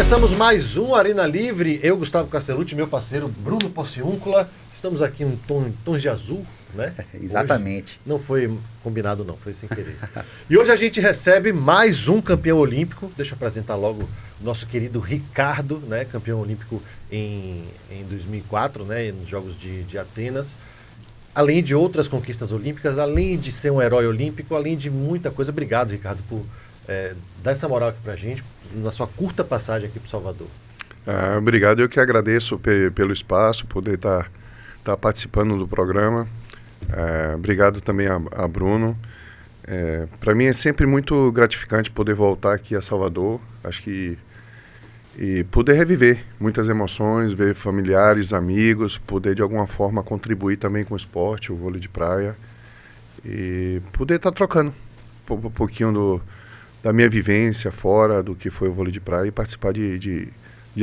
Começamos mais um Arena Livre. Eu, Gustavo Castellucci, meu parceiro Bruno Porciúncula. Estamos aqui em tons de azul, né? Exatamente. Hoje não foi combinado, não, foi sem querer. E hoje a gente recebe mais um campeão olímpico. Deixa eu apresentar logo o nosso querido Ricardo, né? Campeão olímpico em 2004, né? Nos Jogos de Atenas. Além de outras conquistas olímpicas, além de ser um herói olímpico, além de muita coisa. Obrigado, Ricardo, por dar essa moral aqui pra gente, na sua curta passagem aqui pro Salvador. Obrigado, eu que agradeço pelo espaço, poder estar participando do programa. Obrigado também a Bruno. Para mim é sempre muito gratificante poder voltar aqui a Salvador, acho que e poder reviver muitas emoções, ver familiares, amigos, poder de alguma forma contribuir também com o esporte, o vôlei de praia, e poder estar trocando um pouquinho da minha vivência fora do que foi o vôlei de praia e participar de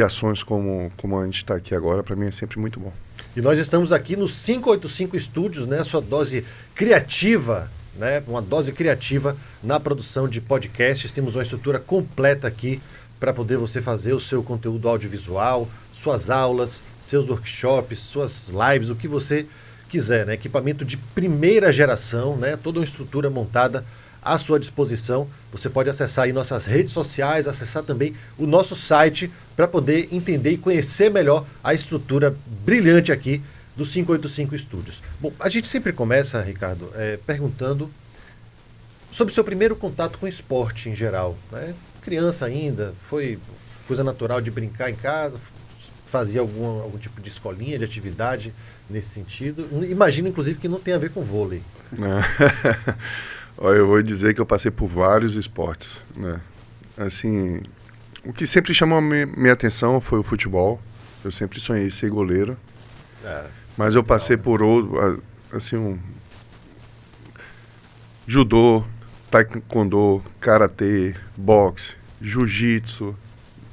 ações como a gente está aqui agora. Para mim é sempre muito bom. E nós estamos aqui no 585 Estúdios, né? Sua dose criativa, né? Uma dose criativa na produção de podcasts. Temos uma estrutura completa aqui para poder você fazer o seu conteúdo audiovisual, suas aulas, seus workshops, suas lives, o que você quiser, né? Equipamento de primeira geração, né? Toda uma estrutura montada à sua disposição. Você pode acessar aí nossas redes sociais, acessar também o nosso site para poder entender e conhecer melhor a estrutura brilhante aqui do 585 Estúdios. Bom, a gente sempre começa, Ricardo, perguntando sobre o seu primeiro contato com o esporte em geral, né? Criança ainda, foi coisa natural de brincar em casa, fazia algum tipo de escolinha, de atividade nesse sentido. Imagino, inclusive, que não tem a ver com vôlei. Olha, eu vou dizer que eu passei por vários esportes, né? Assim, o que sempre chamou a minha atenção foi o futebol. Eu sempre sonhei ser goleiro. Mas eu passei por outro, assim, judô, taekwondo, karatê, boxe, jiu-jitsu.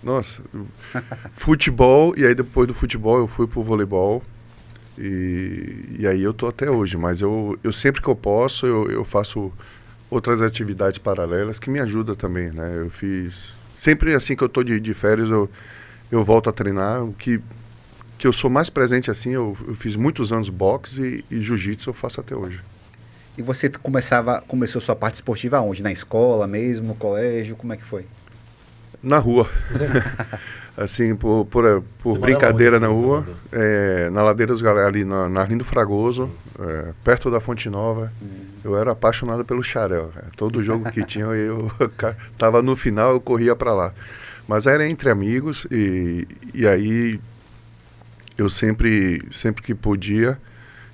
Nossa, futebol, e aí depois do futebol eu fui pro voleibol. E aí eu tô até hoje, mas eu sempre que eu posso, eu faço outras atividades paralelas que me ajudam também, né? Eu fiz, sempre assim que eu tô de férias, eu volto a treinar. O que eu sou mais presente assim, eu fiz muitos anos boxe e jiu-jitsu eu faço até hoje. E você começou sua parte esportiva onde? Na escola mesmo, no colégio? Como é que foi? Na rua. Assim, por brincadeira na rua, na Ladeira dos Galera, ali na Arlindo Fragoso, perto da Fonte Nova. Eu era apaixonado pelo xarel. Todo jogo que tinha, eu tava no final, eu corria para lá. Mas era entre amigos e aí eu sempre que podia,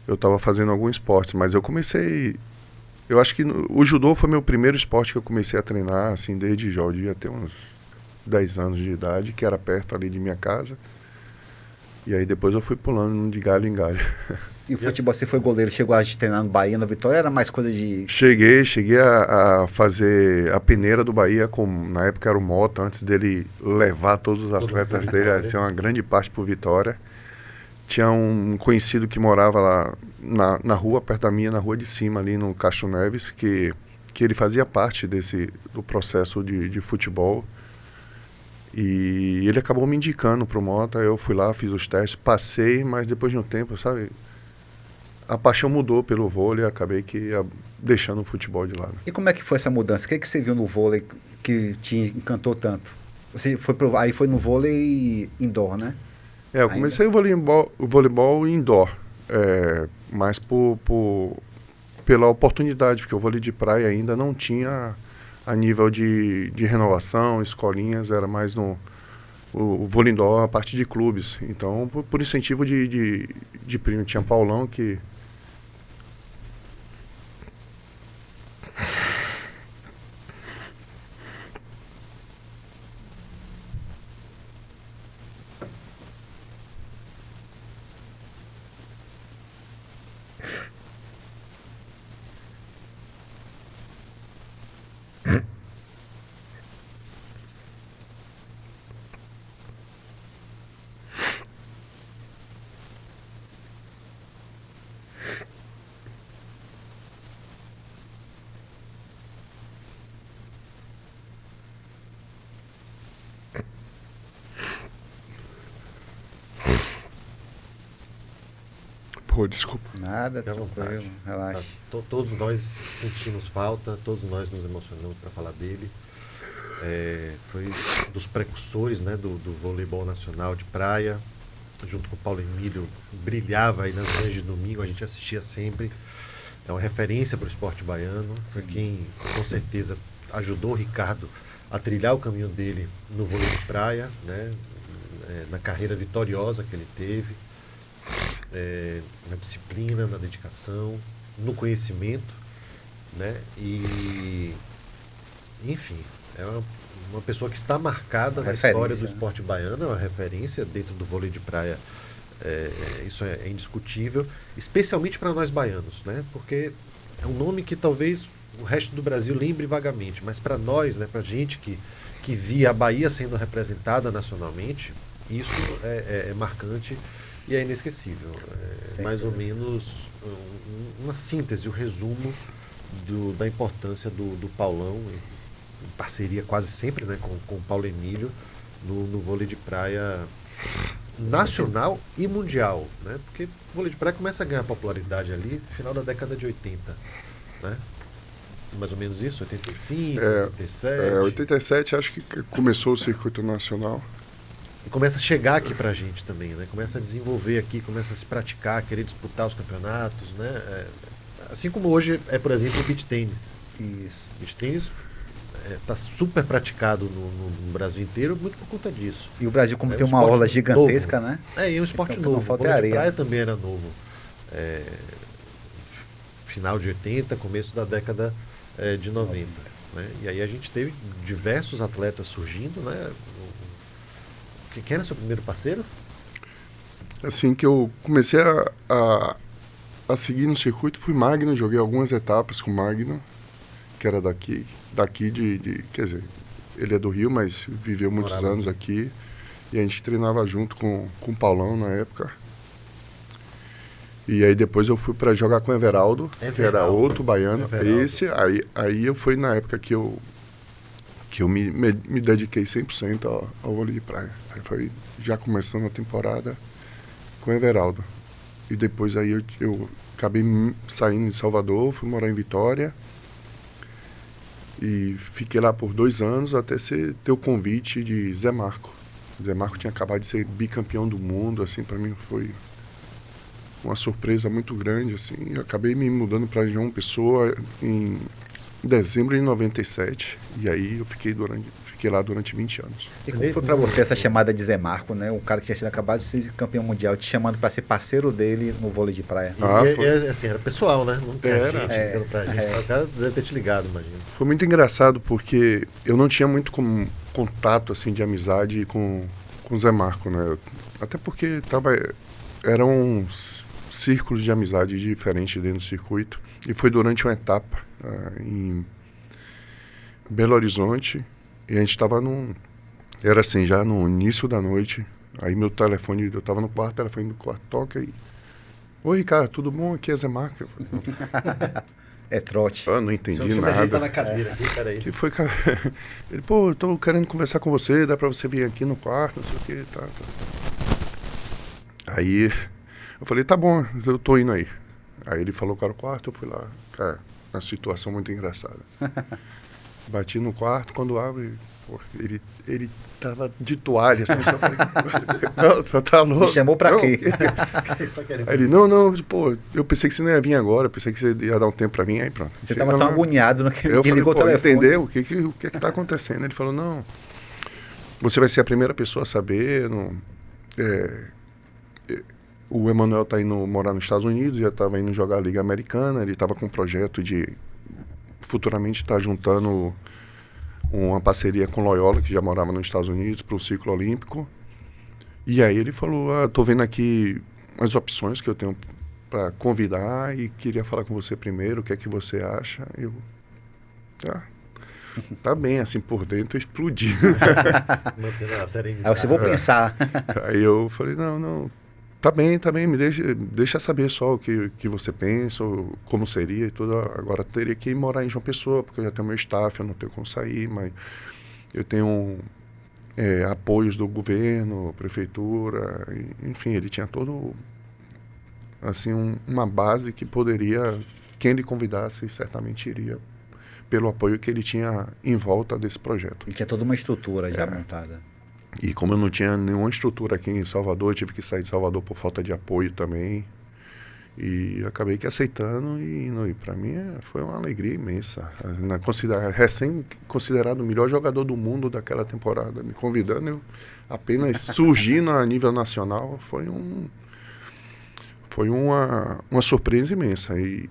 eu estava fazendo algum esporte. Mas eu comecei... Eu acho que o judô foi meu primeiro esporte que eu comecei a treinar, assim, desde jovem. Eu devia ter uns 10 anos de idade, que era perto ali de minha casa. E aí depois eu fui pulando de galho em galho. E o futebol, você foi goleiro, chegou a treinar no Bahia, na Vitória, era mais coisa de... Cheguei a fazer a peneira do Bahia, na época era o Mota, antes dele levar todos os atletas dele, assim, uma grande parte pro Vitória. Tinha um conhecido que morava lá na rua, perto da minha, na rua de cima, ali no Castro Neves, que ele fazia parte do processo de futebol. E ele acabou me indicando pro Mota, eu fui lá, fiz os testes, passei, mas depois de um tempo, sabe, a paixão mudou pelo vôlei, acabei deixando o futebol de lado. E como é que foi essa mudança? O que você viu no vôlei que te encantou tanto? Você aí foi no vôlei indoor, né? Eu comecei o voleibol indoor, mas pela oportunidade, porque o vôlei de praia ainda não tinha a nível de renovação, escolinhas, era mais o vôlei indoor, a parte de clubes. Então, por incentivo de primo, tinha Paulão que... Pô, desculpa. Nada, Fique à tranquilo, vontade. relaxa. Todos nós sentimos falta, todos nós nos emocionamos para falar dele. Foi um dos precursores, né, do voleibol nacional de praia, junto com o Paulo Emílio, brilhava aí nas manhãs de domingo, a gente assistia sempre. É uma referência para o esporte baiano, foi quem com certeza ajudou o Ricardo a trilhar o caminho dele no vôlei de praia, né, na carreira vitoriosa que ele teve, na disciplina, na dedicação, no conhecimento, né, e enfim, é uma pessoa que está marcada na história do esporte baiano, é uma referência dentro do vôlei de praia. Isso é indiscutível, especialmente para nós baianos, né? Porque é um nome que talvez o resto do Brasil lembre vagamente, mas para nós, né, para a gente que via a Bahia sendo representada nacionalmente, isso é marcante e é inesquecível. É mais ou menos uma síntese, um resumo da importância do Paulão, em parceria quase sempre, né, com o Paulo Emílio, no vôlei de praia nacional e mundial, né? Porque o vôlei de praia começa a ganhar popularidade ali no final da década de 80, né? Mais ou menos isso, 85, 87. 87 acho que começou o circuito nacional. E começa a chegar aqui pra gente também, né? Começa a desenvolver aqui, começa a se praticar, querer disputar os campeonatos, né? Assim como hoje por exemplo, o beach tênis. Isso. Beach tênis está super praticado no Brasil inteiro, muito por conta disso. E o Brasil, como tem uma orla gigantesca, novo, né? E é um esporte então, novo. O vôlei de praia também era novo. Final de 80, começo da década de 90. Né? E aí a gente teve diversos atletas surgindo, né? Quem era seu primeiro parceiro? Assim que eu comecei a seguir no circuito, fui Magno, joguei algumas etapas com Magno, que era daqui quer dizer, ele é do Rio, mas viveu muitos anos aqui, e a gente treinava junto com o Paulão na época. E aí depois eu fui para jogar com o Everaldo, que era outro baiano. Aí eu fui na época que eu me dediquei 100% ao vôlei de praia. Aí foi já começando a temporada com o Everaldo. E depois aí eu acabei saindo de Salvador, fui morar em Vitória. E fiquei lá por 2 anos até ter o convite de Zé Marco. Zé Marco tinha acabado de ser bicampeão do mundo, assim, para mim foi uma surpresa muito grande, assim. Eu acabei me mudando para João Pessoa em dezembro de 97, e aí eu fiquei lá durante 20 anos. E como foi para você essa chamada de Zé Marco, né? Um cara que tinha sido acabado de ser campeão mundial, te chamando para ser parceiro dele no vôlei de praia. Assim, era pessoal, né? Não tinha gente ligando pra gente. O cara deve ter te ligado, imagina. Foi muito engraçado, porque eu não tinha muito contato, assim, de amizade com o Zé Marco, né? Até porque eram uns círculos de amizade diferentes dentro do circuito. E foi durante uma etapa em Belo Horizonte, e a gente estava era assim, já no início da noite. Aí meu telefone, eu estava no quarto, o telefone do quarto toca e... Oi, Ricardo, tudo bom? Aqui é Zé Marco. É trote. Eu não entendi nada. nada. Na cadeira aqui, peraí. Que foi, cara? Ele, eu tô querendo conversar com você, dá pra você vir aqui no quarto, não sei o que, tá. Aí eu falei, tá bom, eu tô indo aí. Aí ele falou que era o quarto, eu fui lá. Cara, uma situação muito engraçada. Bati no quarto, quando abre, ele tava de toalha, assim, eu falei, nossa, tá louco. Me chamou pra quê? Aí ele, não, eu pensei que você não ia vir agora, eu pensei que você ia dar um tempo pra mim, aí pronto. Você tava tão agoniado no que eu falei, ligou o telefone. Entendeu? O que tá acontecendo? Ele falou, não, você vai ser a primeira pessoa a saber, o Emanuel tá indo morar nos Estados Unidos, já estava indo jogar a Liga Americana, ele estava com um projeto de futuramente estar juntando uma parceria com Loyola, que já morava nos Estados Unidos, para o ciclo olímpico. E aí ele falou, tô vendo aqui as opções que eu tenho para convidar e queria falar com você primeiro, o que é que você acha? Eu, tá bem, assim, por dentro, explodindo. Aí você, vou pensar. Aí eu falei, não, tá bem, me deixa saber só o que você pensa, como seria e tudo. Agora teria que ir morar em João Pessoa, porque eu já tenho meu staff, eu não tenho como sair, mas eu tenho apoios do governo, prefeitura, enfim, ele tinha todo assim, uma base que poderia, quem ele convidasse, certamente iria, pelo apoio que ele tinha em volta desse projeto. E tinha toda uma estrutura já montada. E como eu não tinha nenhuma estrutura aqui em Salvador, eu tive que sair de Salvador por falta de apoio também. E acabei que aceitando e para mim foi uma alegria imensa. Recém-considerado o melhor jogador do mundo daquela temporada, me convidando, eu apenas surgindo a nível nacional, foi uma surpresa imensa. E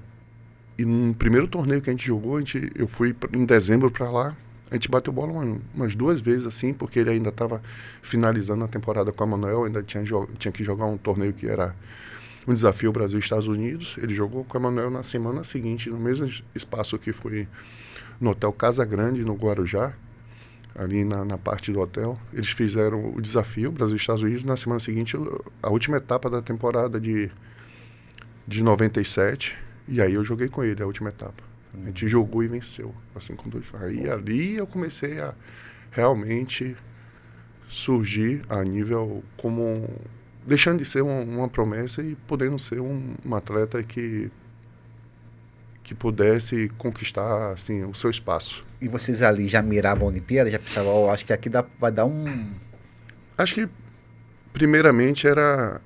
no primeiro torneio que a gente jogou, eu fui em dezembro para lá, a gente bateu bola umas 2 vezes assim, porque ele ainda estava finalizando a temporada com a Manuel, ainda tinha que jogar um torneio que era um desafio Brasil-Estados Unidos. Ele jogou com a Manuel na semana seguinte, no mesmo espaço que foi no Hotel Casa Grande, no Guarujá, ali na parte do hotel. Eles fizeram o desafio Brasil-Estados Unidos. Na semana seguinte, a última etapa da temporada de 97, e aí eu joguei com ele a última etapa. A gente jogou e venceu. Assim, aí ali eu comecei a realmente surgir a nível como... deixando de ser uma promessa e podendo ser um atleta que pudesse conquistar assim, o seu espaço. E vocês ali já miravam a Olimpíada? Já pensavam, acho que aqui vai dar um... Acho que, primeiramente, era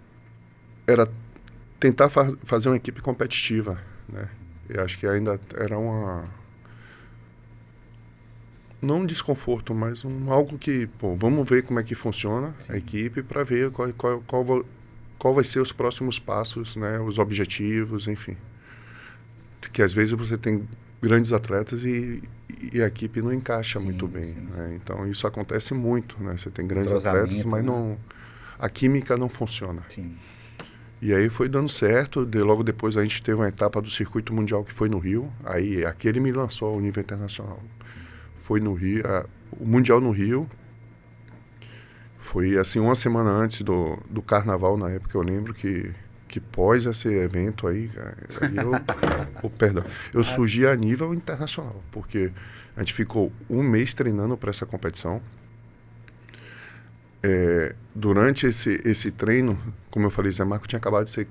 tentar fazer uma equipe competitiva, né? Eu acho que ainda era não um desconforto, mas algo que, vamos ver como é que funciona a equipe para ver qual vai ser os próximos passos, né, os objetivos, enfim. Porque às vezes você tem grandes atletas e a equipe não encaixa muito bem, né? Então isso acontece muito, né? Você tem grandes atletas, mas a química não funciona. Sim. E aí foi dando certo, logo depois a gente teve uma etapa do circuito mundial que foi no Rio, aí aquele me lançou ao nível internacional. Foi no Rio, o Mundial no Rio, foi assim uma semana antes do Carnaval, na época eu lembro que pós esse evento aí eu surgi a nível internacional, porque a gente ficou 1 mês treinando para essa competição. Durante esse treino, como eu falei, Zé Marco tinha acabado de ser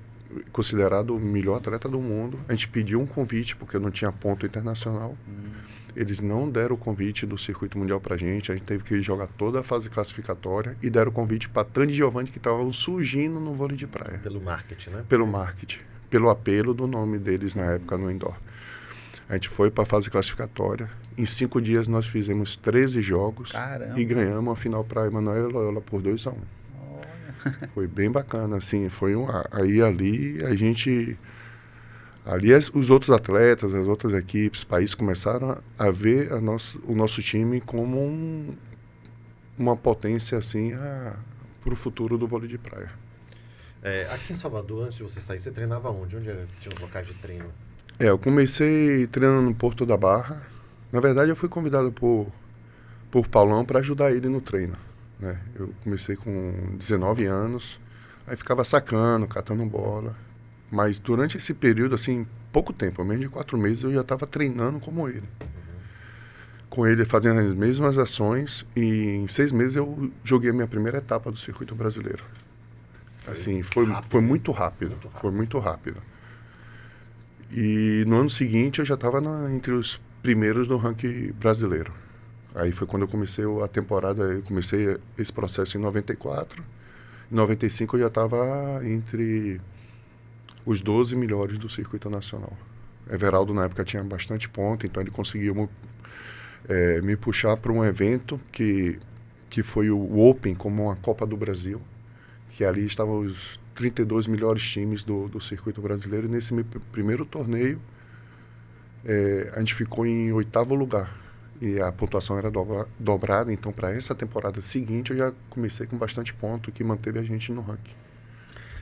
considerado o melhor atleta do mundo. A gente pediu um convite, porque não tinha ponto internacional. Eles não deram o convite do circuito mundial pra gente. A gente teve que jogar toda a fase classificatória e deram o convite para Tandy e Giovanni, que estavam surgindo no vôlei de praia. Pelo marketing, né? Pelo marketing. Pelo apelo do nome deles na época no indoor. A gente foi para a fase classificatória. Em 5 dias nós fizemos 13 jogos. Caramba. E ganhamos a final para Emanuel e Loyola por 2-1. Foi bem bacana, assim. Foi ali a gente... Ali os outros atletas, as outras equipes, países começaram a ver o nosso time como uma potência assim para o futuro do vôlei de praia. Aqui em Salvador, antes de você sair, você treinava onde? Onde tinha os locais de treino? Eu comecei treinando no Porto da Barra. Na verdade, eu fui convidado por Paulão para ajudar ele no treino, né? Eu comecei com 19 anos, aí ficava sacando, catando bola. Mas durante esse período, assim, pouco tempo, menos de 4 meses, eu já estava treinando como ele. Com ele fazendo as mesmas ações, e em 6 meses eu joguei a minha primeira etapa do circuito brasileiro. Assim, foi muito rápido. Foi muito rápido. E no ano seguinte eu já estava entre os primeiros do ranking brasileiro. Aí foi quando eu comecei a temporada, eu comecei esse processo em 94. Em 95 eu já estava entre os 12 melhores do circuito nacional. Everaldo na época tinha bastante ponto, então ele conseguiu me puxar para um evento que foi o Open, como uma Copa do Brasil, que ali estavam os 32 melhores times do circuito brasileiro. E nesse meu primeiro torneio, a gente ficou em 8º lugar. E a pontuação era dobrada, então para essa temporada seguinte eu já comecei com bastante ponto, que manteve a gente no ranking.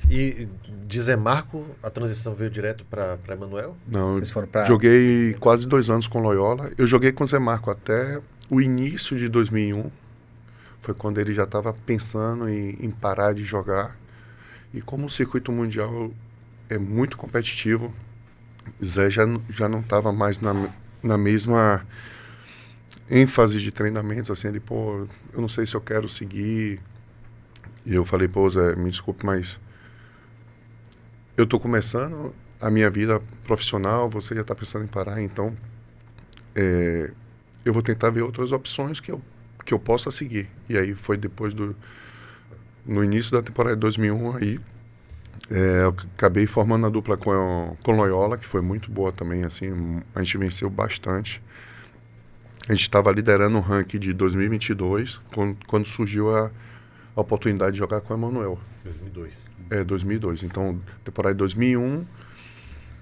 E de Zé Marco, a transição veio direto para Emanuel? Não, joguei quase 2 anos com Loyola. Eu joguei com Zé Marco até o início de 2001. Foi quando ele já estava pensando em parar de jogar. E como o circuito mundial é muito competitivo, Zé já não estava mais na mesma ênfase de treinamentos. Assim, ele, eu não sei se eu quero seguir. E eu falei, Zé, me desculpe, mas eu estou começando a minha vida profissional, você já está pensando em parar, então eu vou tentar ver outras opções que eu possa seguir. E aí foi depois no início da temporada de 2001, aí eu acabei formando a dupla com Loyola, que foi muito boa também, assim, a gente venceu bastante. A gente estava liderando o ranking de 2022, quando surgiu a oportunidade de jogar com o Emanuel. 2002. 2002. Então, temporada de 2001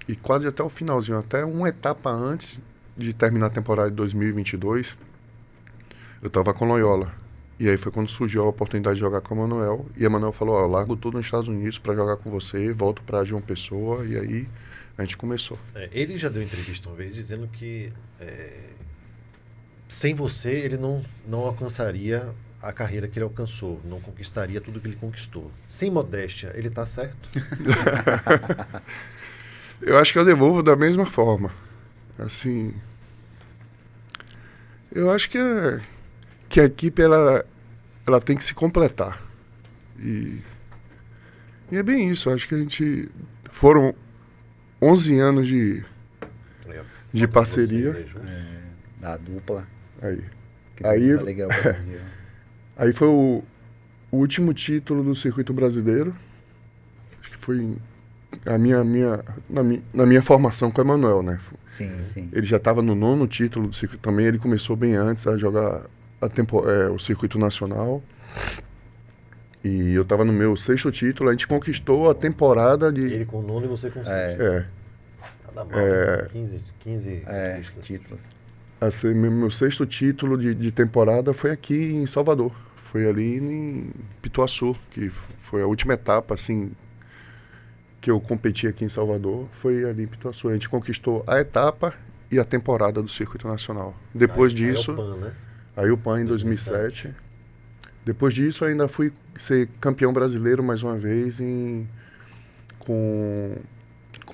e quase até o finalzinho, até uma etapa antes de terminar a temporada de 2022, eu estava com Loyola. E aí foi quando surgiu a oportunidade de jogar com o Emanuel. E o Emanuel falou, eu largo tudo nos Estados Unidos para jogar com você, volto para João Pessoa, e aí a gente começou. Ele já deu entrevista uma vez dizendo que sem você ele não alcançaria a carreira que ele alcançou, não conquistaria tudo que ele conquistou. Sem modéstia, ele está certo? Eu acho que eu devolvo da mesma forma. Assim, eu acho que a equipe ela tem que se completar. E é bem isso. Acho que foram 11 anos de parceria. Da dupla. Aí foi o último título do circuito brasileiro. Acho que foi na minha formação com o Emanuel, né? Sim, sim. Ele já estava no 9º título do circuito também. Ele começou bem antes a jogar o circuito nacional. E eu estava no meu 6º título. A gente conquistou a temporada de... Ele com o 9º e você com o 6º. Nada mal, 15 títulos. Assim, meu 6º título de temporada foi aqui em Salvador. Foi ali em Pituaçu, que foi a última etapa, assim, que eu competi aqui em Salvador. Foi ali em Pituaçu. A gente conquistou a etapa e a temporada do circuito nacional. Depois disso... Aí o PAN, né? Aí o PAN em 2007. Depois disso, ainda fui ser campeão brasileiro mais uma vez com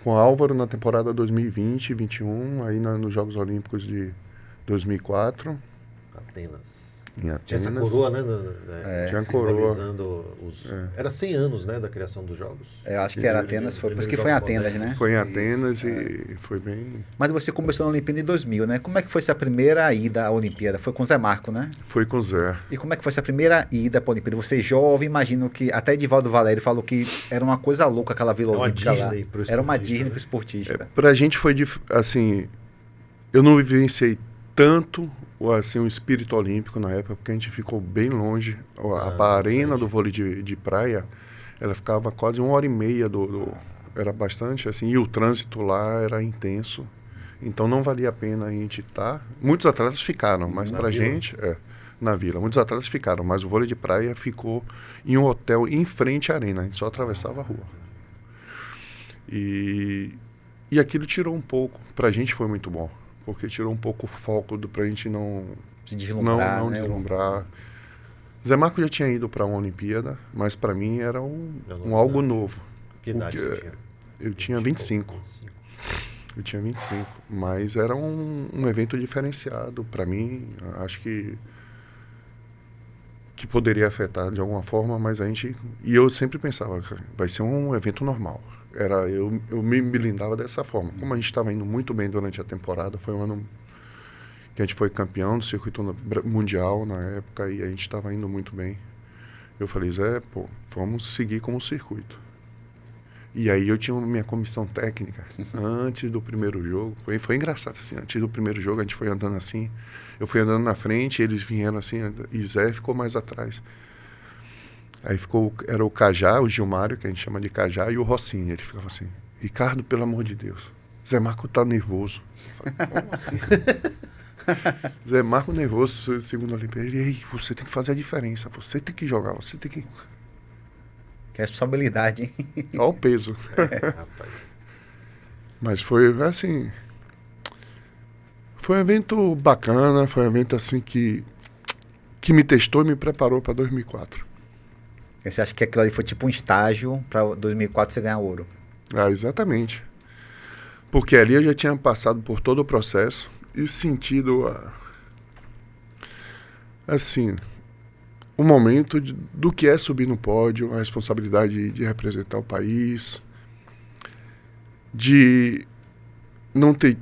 Álvaro na temporada 2020 e 2021, aí nos Jogos Olímpicos de 2004. Atenas. Em Atenas. Tinha essa coroa, né? Tinha coroa. Era 100 anos, né, da criação dos Jogos. Eu acho que era Atenas, por isso que foi em Atenas, né? Foi em Atenas e foi bem... Mas você começou na Olimpíada em 2000, né? Como é que foi essa primeira ida à Olimpíada? Foi com o Zé Marco, né? Foi com o Zé. E como é que foi essa primeira ida para a Olimpíada? Você jovem, imagino que até Edivaldo Valério falou que era uma coisa louca aquela Vila Olímpica lá. Era uma Disney para o esportista. Pra gente foi, assim, eu não vivenciei tanto assim, o espírito olímpico na época, porque a gente ficou bem longe. A arena do vôlei de praia, ela ficava quase 1h30 era bastante assim, e o trânsito lá era intenso. Então não valia a pena a gente estar. Muitos atletas ficaram, mas pra gente, na Vila, muitos atletas ficaram, mas o vôlei de praia ficou em um hotel em frente à arena, a gente só atravessava a rua. E aquilo tirou um pouco, pra gente foi muito bom. Porque tirou um pouco o foco pra gente não se deslumbrar, não deslumbrar. Zé Marco já tinha ido para uma Olimpíada, mas para mim era algo novo. Que idade você tinha? Eu tinha 25. Eu tinha 25, mas era um evento diferenciado para mim. Acho que poderia afetar de alguma forma, mas e eu sempre pensava, vai ser um evento normal. Eu me blindava dessa forma. Como a gente estava indo muito bem durante a temporada, foi um ano que a gente foi campeão do circuito mundial na época e a gente estava indo muito bem. Eu falei, Zé, vamos seguir como circuito. E aí eu tinha minha comissão técnica antes do primeiro jogo. Foi engraçado, assim, antes do primeiro jogo a gente foi andando assim, eu fui andando na frente, eles vieram assim, e Zé ficou mais atrás. Aí era o Cajá, o Gilmário, que a gente chama de Cajá, e o Rossini. Ele ficava assim, Ricardo, pelo amor de Deus, Zé Marco tá nervoso. Eu falei, como assim? Zé Marco nervoso, segundo a Olimpíada. Ele, você tem que fazer a diferença, você tem que jogar, você tem que... Que responsabilidade, hein? Olha o peso. Rapaz. Mas foi assim... Foi um evento bacana, foi um evento assim que me testou e me preparou para 2004. Você acha que aquilo ali foi tipo um estágio para 2004 você ganhar ouro? Exatamente. Porque ali eu já tinha passado por todo o processo e sentido, assim, o momento do que é subir no pódio, a responsabilidade de representar o país, de não ter,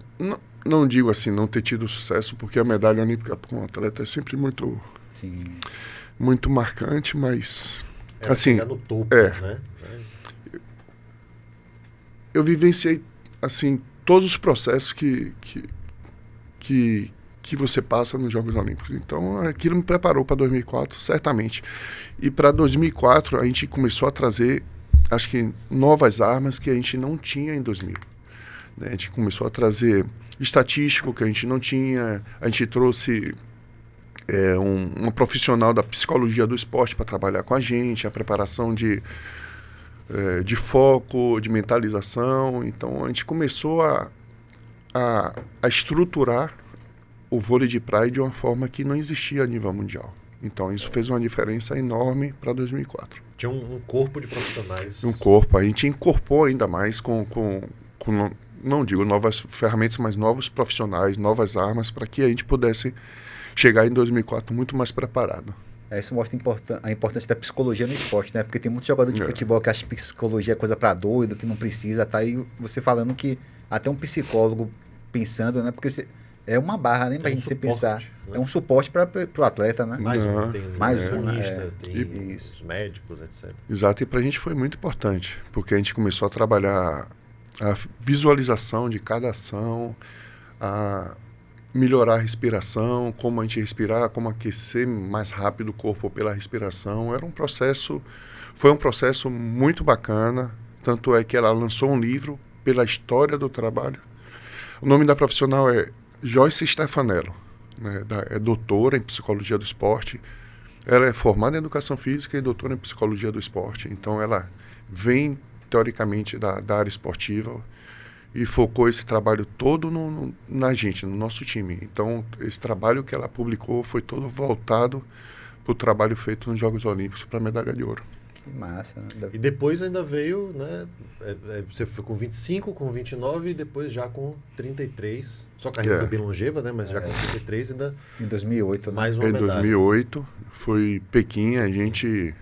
não digo assim, não ter tido sucesso, porque a medalha olímpica para um atleta é sempre muito, muito marcante, mas assim, chegar no topo, né? Eu vivenciei assim todos os processos que você passa nos Jogos Olímpicos. Então, aquilo me preparou para 2004, certamente. E para 2004, a gente começou a trazer, acho que, novas armas que a gente não tinha em 2000. Né? A gente começou a trazer estatístico que a gente não tinha. A gente trouxe uma profissional da psicologia do esporte para trabalhar com a gente, a preparação de foco, de mentalização. Então, a gente começou a estruturar o vôlei de praia de uma forma que não existia a nível mundial. Então, isso fez uma diferença enorme para 2004. Tinha um corpo de profissionais. Um corpo. A gente incorporou ainda mais com não digo novas ferramentas, mas novos profissionais, novas armas, para que a gente pudesse chegar em 2004 muito mais preparado. Isso mostra a importância da psicologia no esporte, né? Porque tem muito jogador de futebol que acha que psicologia é coisa para doido, que não precisa, tá aí você falando que até um psicólogo pensando, né? Porque é uma barra, né? Pra gente se pensar. Né? É um suporte para o atleta, né? Mais nutricionista, tem os médicos, etc. Exato, e para a gente foi muito importante, porque a gente começou a trabalhar a visualização de cada ação, a melhorar a respiração, como a gente respirar, como aquecer mais rápido o corpo pela respiração. Foi um processo muito bacana, tanto é que ela lançou um livro pela história do trabalho. O nome da profissional é Joyce Stefanello, né? É doutora em psicologia do esporte. Ela é formada em educação física e doutora em psicologia do esporte. Então ela vem, teoricamente, da área esportiva e focou esse trabalho todo na gente, no nosso time. Então esse trabalho que ela publicou foi todo voltado para o trabalho feito nos Jogos Olímpicos para a medalha de ouro. Que massa. Né? E depois ainda veio, né? Você foi com 25, com 29 e depois já com 33. Só que a carreira foi bem longeva, né? Mas já com 33 ainda... Em 2008, né? Mais uma medalha. Em 2008, foi Pequim, a gente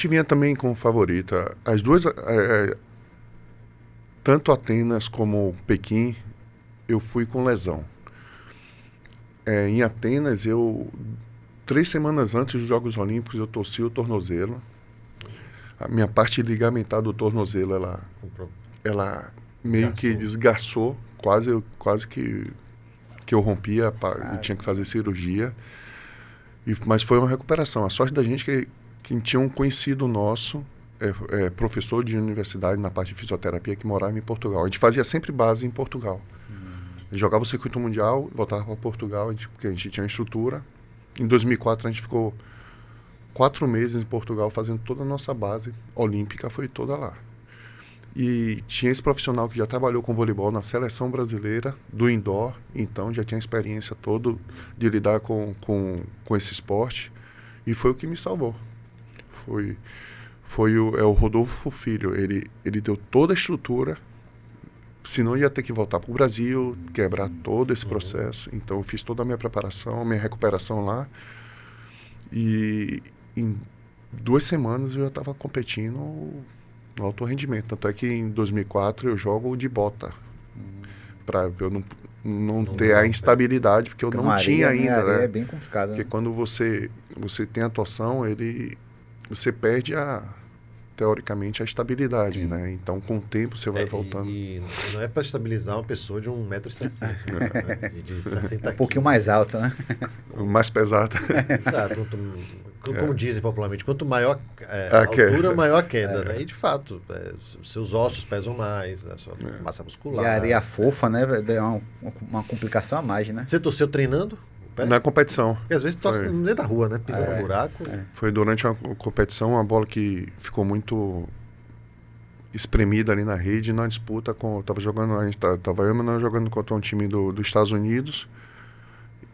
vinha também como favorita. As duas, tanto Atenas como Pequim, eu fui com lesão. Em Atenas, 3 semanas antes dos Jogos Olímpicos, eu torci o tornozelo. A minha parte ligamentar do tornozelo, ela meio que desgastou, quase que eu rompia, eu tinha que fazer cirurgia. Mas foi uma recuperação. A sorte da gente que tinha um conhecido nosso, professor de universidade na parte de fisioterapia, que morava em Portugal. A gente fazia sempre base em Portugal. Jogava o circuito mundial, voltava para Portugal, porque a gente tinha estrutura. Em 2004, a gente ficou 4 meses em Portugal fazendo toda a nossa base olímpica, foi toda lá. E tinha esse profissional que já trabalhou com voleibol na seleção brasileira, do indoor, então já tinha experiência toda de lidar com esse esporte, e foi o que me salvou. Foi o Rodolfo Filho, ele deu toda a estrutura, senão ia ter que voltar para o Brasil, quebrar todo esse processo. Então eu fiz toda a minha preparação, minha recuperação lá. E em 2 semanas eu já estava competindo no alto rendimento. Tanto é que em 2004 eu jogo de bota. Para eu não ter a instabilidade, porque eu não tinha ainda. Né? É bem complicado. Porque quando você tem atuação, você perde teoricamente a estabilidade, né? Então, com o tempo, você vai voltando. E não é para estabilizar uma pessoa de 1,60 m, né? de 60 quilos. Um pouquinho mais alta, né? Mais pesada. Exato. Como dizem popularmente, quanto maior a altura, maior a queda. Né? E, de fato, seus ossos pesam mais, a sua massa muscular. E a areia fofa, né? É uma complicação a mais, né? Você torceu treinando? Na competição. Porque às vezes torce no meio da rua, né? Pisa no buraco. Foi durante uma competição, uma bola que ficou muito espremida ali na rede, na disputa com... Tava eu jogando contra um time dos Estados Unidos,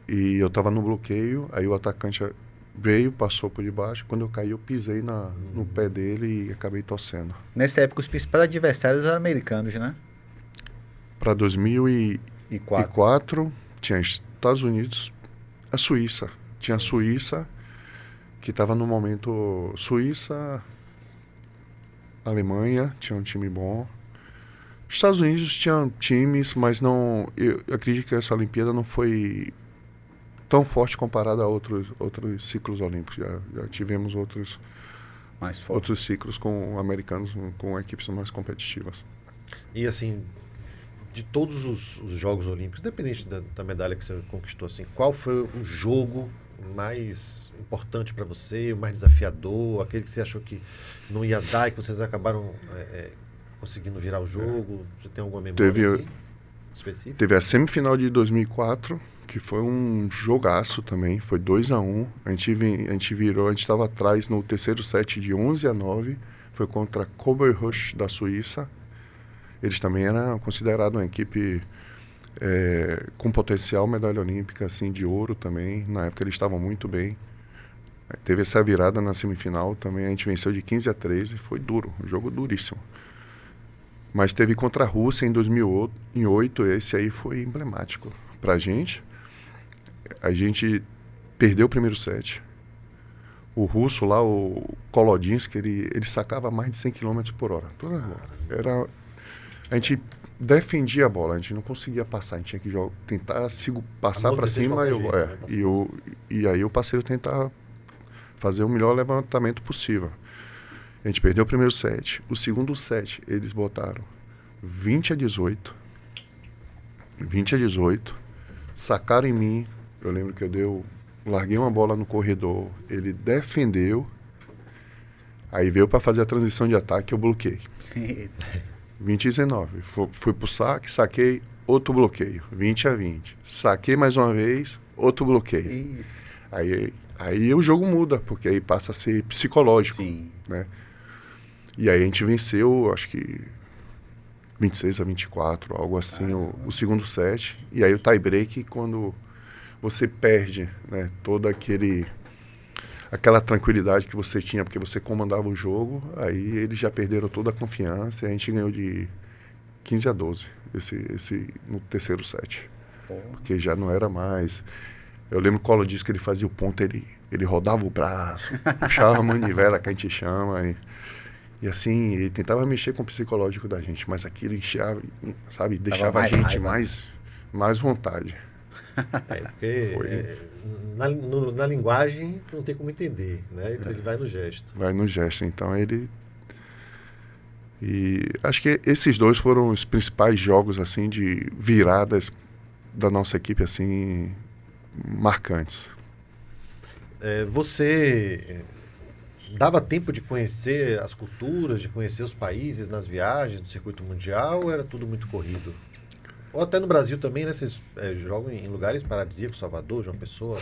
e eu tava no bloqueio, aí o atacante veio, passou por debaixo, quando eu caí eu pisei no pé dele e acabei torcendo. Nessa época os principais adversários eram americanos, né? Para 2004 tinha Estados Unidos, a Suíça. Tinha a Suíça, que estava no momento... Suíça, Alemanha, tinha um time bom. Estados Unidos tinha times, mas não. Eu acredito que essa Olimpíada não foi tão forte comparada a outros ciclos olímpicos. Já tivemos outros ciclos com americanos, com equipes mais competitivas. E assim, de todos os Jogos Olímpicos, independente da medalha que você conquistou, assim, qual foi o jogo mais importante para você, o mais desafiador, aquele que você achou que não ia dar e que vocês acabaram conseguindo virar o jogo? Você tem alguma memória assim, específica? Teve a semifinal de 2004, que foi um jogaço também, foi 2-1. A gente virou, a gente estava atrás no terceiro set de 11-9, foi contra Kobe Rush da Suíça. Eles também eram considerados uma equipe com potencial medalha olímpica, assim, de ouro também. Na época eles estavam muito bem. Teve essa virada na semifinal também, a gente venceu de 15-13, foi duro, um jogo duríssimo. Mas teve contra a Rússia em 2008, esse aí foi emblemático pra gente. A gente perdeu o primeiro set. O russo lá, o Kolodinsky, ele sacava mais de 100 km por hora. A gente defendia a bola, a gente não conseguia passar, a gente tinha que tentar passar para cima. E aí o parceiro tentar fazer o melhor levantamento possível. A gente perdeu o primeiro set. O segundo set, eles botaram 20-18. 20-18. Sacaram em mim. Eu lembro que larguei uma bola no corredor. Ele defendeu. Aí veio para fazer a transição de ataque, eu bloqueei. 20-19. Fui pro saque, saquei, outro bloqueio. 20-20. Saquei mais uma vez, outro bloqueio. Aí o jogo muda, porque aí passa a ser psicológico. Sim. Né? E aí a gente venceu, acho que 26-24, algo assim, o segundo set. E aí o tie break, quando você perde, né, toda aquela tranquilidade que você tinha, porque você comandava o jogo, aí eles já perderam toda a confiança e a gente ganhou de 15-12 esse no terceiro set. Porque já não era mais... Eu lembro que o Colo disse que ele fazia o ponto, ele rodava o braço, puxava a manivela, que a gente chama, e assim, ele tentava mexer com o psicológico da gente, mas aquilo enchava, sabe, deixava a gente mais vontade. Porque na linguagem não tem como entender, né? Então ele vai no gesto. Vai no gesto, então ele... E acho que esses dois foram os principais jogos, assim, de viradas da nossa equipe, assim, marcantes. Você dava tempo de conhecer as culturas, de conhecer os países nas viagens do circuito mundial, ou era tudo muito corrido? Ou até no Brasil também, né? Vocês jogam em lugares paradisíacos, Salvador, João Pessoa?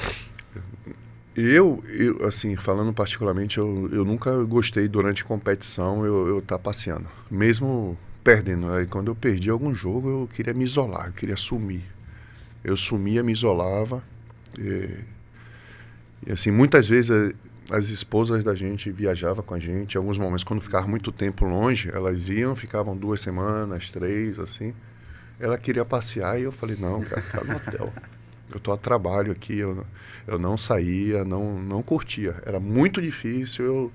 Eu assim, falando particularmente, eu nunca gostei durante competição eu estar passeando, mesmo perdendo. Aí quando eu perdi algum jogo, eu queria me isolar, eu queria sumir. Eu sumia, me isolava. E assim, muitas vezes as esposas da gente viajavam com a gente. Em alguns momentos, quando ficava muito tempo longe, elas iam, ficavam 2 semanas, 3, assim. Ela queria passear e eu falei, não, cara, fica no hotel. Eu tô a trabalho aqui, eu não saía, não curtia. Era muito difícil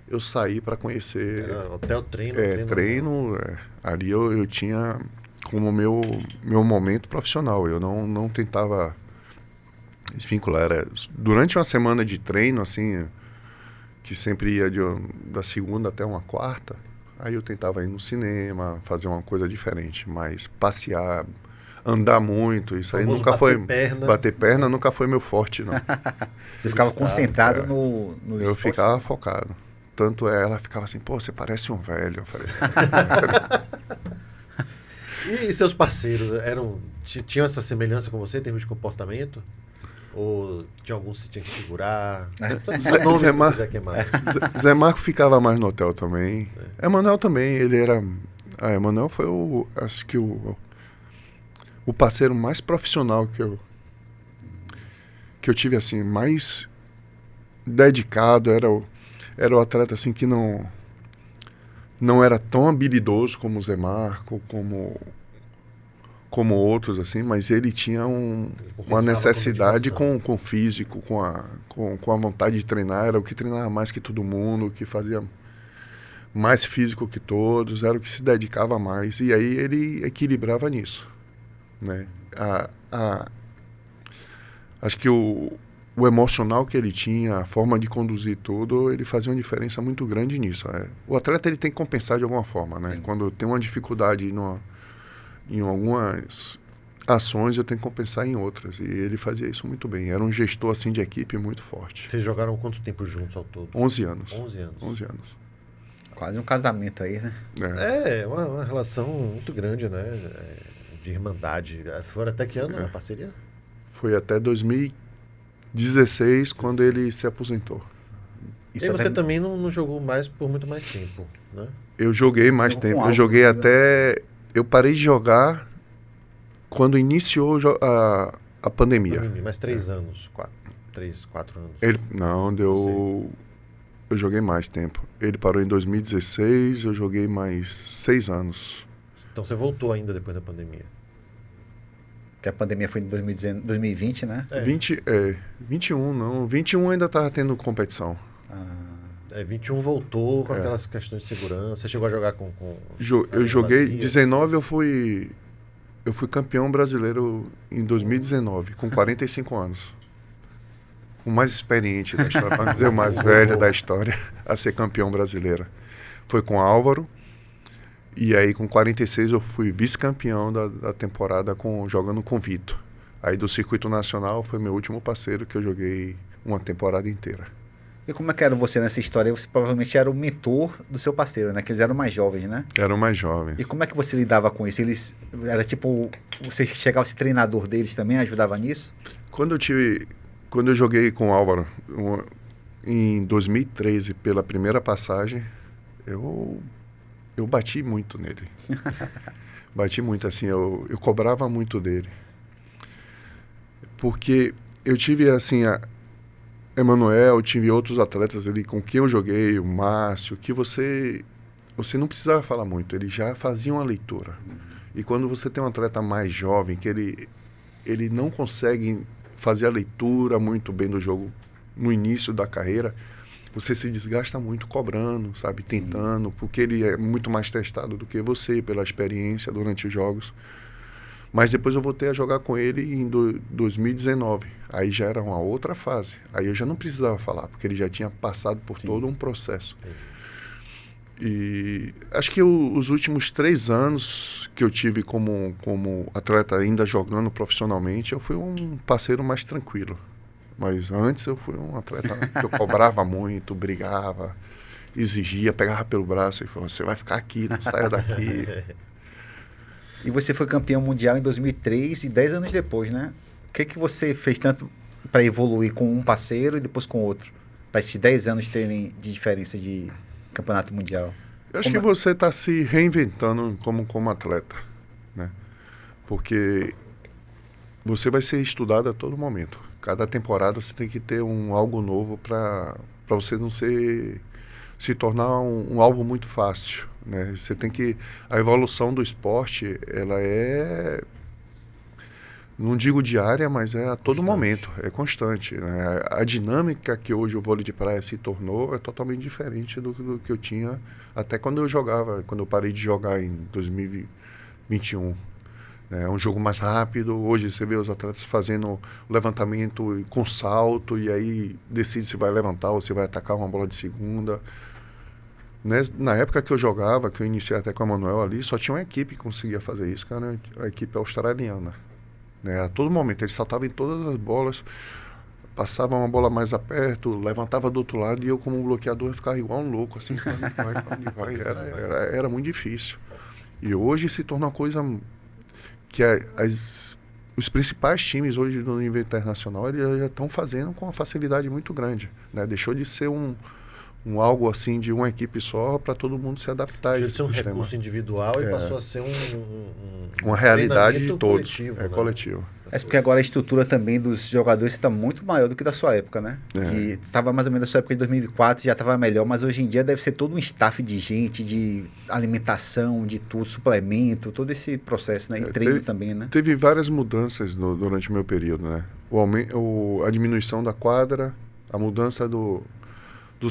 eu sair para conhecer. Era hotel, treino. Treino. Ali eu tinha como meu momento profissional. Eu não tentava desvincular. Durante uma semana de treino, assim, que sempre ia da segunda até uma quarta, aí eu tentava ir no cinema, fazer uma coisa diferente. Mas passear, andar muito, isso aí nunca foi... Bater perna nunca foi meu forte, não. Você ficava concentrado no eu esporte? Ficava focado. Tanto ela ficava assim, pô, você parece um velho. Eu falei... E seus parceiros tinham essa semelhança com você em termos de comportamento? Ou tinha alguns que você tinha que segurar? Zé Marco ficava mais no hotel também. Emanuel também, ele era... Emanuel foi acho que o parceiro mais profissional que eu tive, assim, mais dedicado. Era o atleta, assim, que não era tão habilidoso como o Zé Marco, como outros, assim, mas ele tinha uma necessidade com o físico, com a vontade de treinar. Era o que treinava mais que todo mundo, o que fazia mais físico que todos, era o que se dedicava mais, e aí ele equilibrava nisso, né? Acho que o emocional que ele tinha, a forma de conduzir tudo, ele fazia uma diferença muito grande nisso. O atleta ele tem que compensar de alguma forma, né? Sim. Quando tem uma dificuldade em algumas ações, eu tenho que compensar em outras. E ele fazia isso muito bem. Era um gestor assim de equipe muito forte. Vocês jogaram quanto tempo juntos ao todo? 11 anos. 11 anos. 11 anos. Quase um casamento aí, né? É uma relação muito grande, né? De irmandade. Foram até que ano a parceria? Foi até 2016, quando ele se aposentou. E você também não jogou mais por muito mais tempo, né? Eu joguei mais tempo. Eu joguei até... Eu parei de jogar quando iniciou a pandemia. Mais 3 anos, 4 anos. Eu joguei mais tempo. Ele parou em 2016, eu joguei mais 6 anos. Então você voltou ainda depois da pandemia? Que a pandemia foi em 2020, né? 21, não. 21 ainda estava tendo competição. 21 voltou com aquelas questões de segurança. Você chegou a jogar com eu joguei... 19 eu fui campeão brasileiro em 2019, com 45 anos. O mais experiente da história, para dizer o mais velho da história, a ser campeão brasileiro. Foi com Álvaro. E aí, com 46, eu fui vice-campeão da temporada jogando com Vitor. Aí, do circuito nacional, foi meu último parceiro que eu joguei uma temporada inteira. E como é que era você nessa história? Você provavelmente era o mentor do seu parceiro, né? Que eles eram mais jovens, né? Eram mais jovens. E como é que você lidava com isso? Era tipo, você chegava a ser treinador deles também, ajudava nisso? Quando eu joguei com o Álvaro, em 2013, pela primeira passagem, eu bati muito nele. Bati muito, assim, eu cobrava muito dele. Porque eu tive, assim, Emanuel, tive outros atletas ali com quem eu joguei, o Márcio, que você não precisava falar muito, eles já faziam a leitura. E quando você tem um atleta mais jovem, que ele não consegue fazer a leitura muito bem do jogo no início da carreira, você se desgasta muito cobrando, sabe, tentando, porque ele é muito mais testado do que você, pela experiência durante os jogos. Mas depois eu voltei a jogar com ele em 2019. Aí já era uma outra fase. Aí eu já não precisava falar, porque ele já tinha passado por todo um processo. E acho que os últimos 3 anos que eu tive como atleta ainda jogando profissionalmente, eu fui um parceiro mais tranquilo. Mas antes eu fui um atleta que eu cobrava muito, brigava, exigia, pegava pelo braço e falava, você vai ficar aqui, não saia daqui. E você foi campeão mundial em 2003 e 10 anos depois, né? O que você fez tanto para evoluir com um parceiro e depois com outro? Para esses 10 anos terem de diferença de campeonato mundial? Eu acho que você está se reinventando como atleta, né? Porque você vai ser estudado a todo momento. Cada temporada você tem que ter algo novo para você não se tornar um alvo muito fácil, né? Você tem que... A evolução do esporte, ela é... Não digo diária, mas é a todo momento, é constante, né? A dinâmica que hoje o vôlei de praia se tornou é totalmente diferente do que eu tinha até quando eu jogava, quando eu parei de jogar em 2021. É um jogo mais rápido. Hoje você vê os atletas fazendo o levantamento com salto e aí decide se vai levantar ou se vai atacar uma bola de segunda. Na época que eu jogava, que eu iniciei até com a Manuel ali, só tinha uma equipe que conseguia fazer isso, cara, a equipe australiana. A todo momento, ele saltava em todas as bolas, passava uma bola mais aperto, levantava do outro lado e eu como bloqueador ficava igual um louco, assim, pra onde vai. Era muito difícil. E hoje se torna uma coisa que os principais times hoje no nível internacional eles já estão fazendo com uma facilidade muito grande, né? Deixou de ser algo assim de uma equipe só para todo mundo se adaptar a esse sistema. Deixou de ser um recurso individual e passou a ser uma realidade de todos. Coletivo, né? Coletivo. É porque agora a estrutura também dos jogadores está muito maior do que da sua época, né? Que estava mais ou menos da sua época de 2004, já estava melhor, mas hoje em dia deve ser todo um staff de gente, de alimentação, de tudo, suplemento, todo esse processo, né? E treino também, né? Teve várias mudanças durante o meu período, né? A diminuição da quadra, a mudança do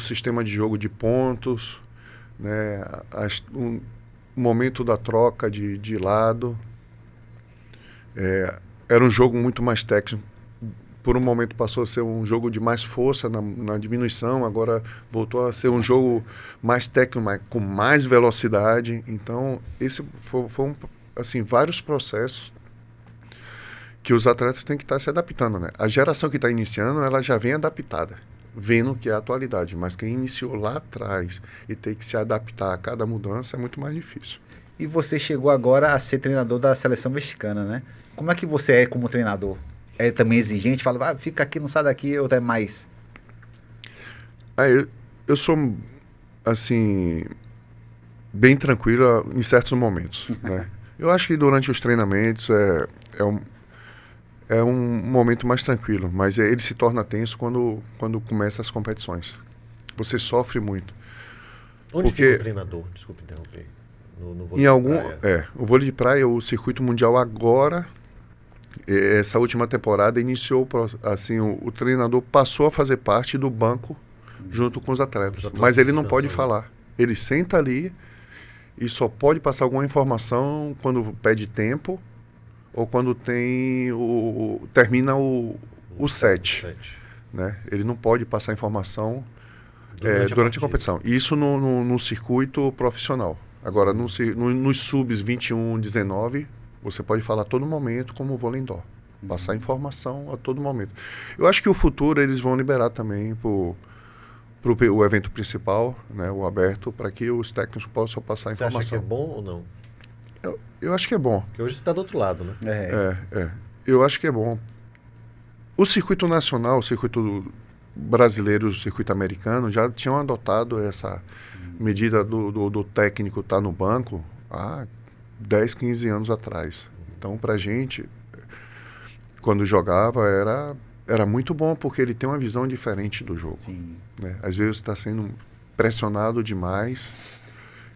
sistema de jogo de pontos, né? O momento da troca de lado. Era um jogo muito mais técnico. Por um momento passou a ser um jogo de mais força na diminuição, agora voltou a ser um jogo mais técnico, com mais velocidade. Então, esse foi assim, vários processos que os atletas têm que estar se adaptando, né? A geração que está iniciando, ela já vem adaptada, vendo que é a atualidade. Mas quem iniciou lá atrás e tem que se adaptar a cada mudança é muito mais difícil. E você chegou agora a ser treinador da seleção mexicana, né? Como é que você é como treinador? É também exigente? Fala, fica aqui, não sai daqui, ou é mais? Eu sou, assim, bem tranquilo em certos momentos, né? Eu acho que durante os treinamentos é um momento mais tranquilo, mas ele se torna tenso quando começa as competições. Você sofre muito. Onde fica o treinador? Desculpa interromper. No vôlei de praia. O vôlei de praia, o circuito mundial agora, essa última temporada, iniciou, assim, o treinador passou a fazer parte do banco junto com os atletas. Mas ele não pode falar. Ele senta ali e só pode passar alguma informação quando pede tempo ou quando termina o set. Né? Ele não pode passar informação durante a competição. Isso no circuito profissional. Agora, nos subs 21, 19, você pode falar a todo momento como vôlei indoor. Passar informação a todo momento. Eu acho que o futuro eles vão liberar também para o evento principal, né, o aberto, para que os técnicos possam passar informação. Você acha que é bom ou não? Eu acho que é bom. Porque hoje você está do outro lado, né? Eu acho que é bom. O circuito nacional, o circuito brasileiro, o circuito americano, já tinham adotado essa medida do técnico estar no banco há 10, 15 anos atrás. Então, para a gente, quando jogava, era muito bom, porque ele tem uma visão diferente do jogo. Né? Às vezes está sendo pressionado demais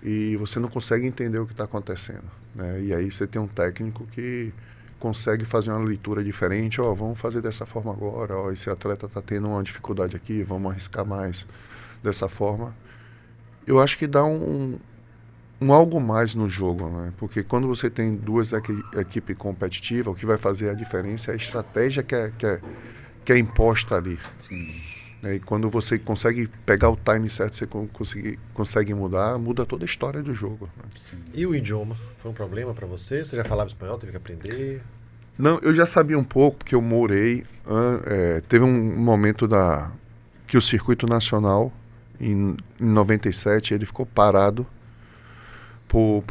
e você não consegue entender o que está acontecendo. Né? E aí você tem um técnico que consegue fazer uma leitura diferente. Vamos fazer dessa forma agora. Esse atleta está tendo uma dificuldade aqui, vamos arriscar mais dessa forma. Eu acho que dá um algo mais no jogo, né? Porque quando você tem duas equipes competitivas, o que vai fazer a diferença é a estratégia que é imposta ali. E quando você consegue pegar o time certo, você consegue muda toda a história do jogo. Né? E o idioma? Foi um problema para você? Você já falava espanhol, teve que aprender? Não, eu já sabia um pouco, porque eu morei... teve um momento que o circuito nacional, em 97, ele ficou parado por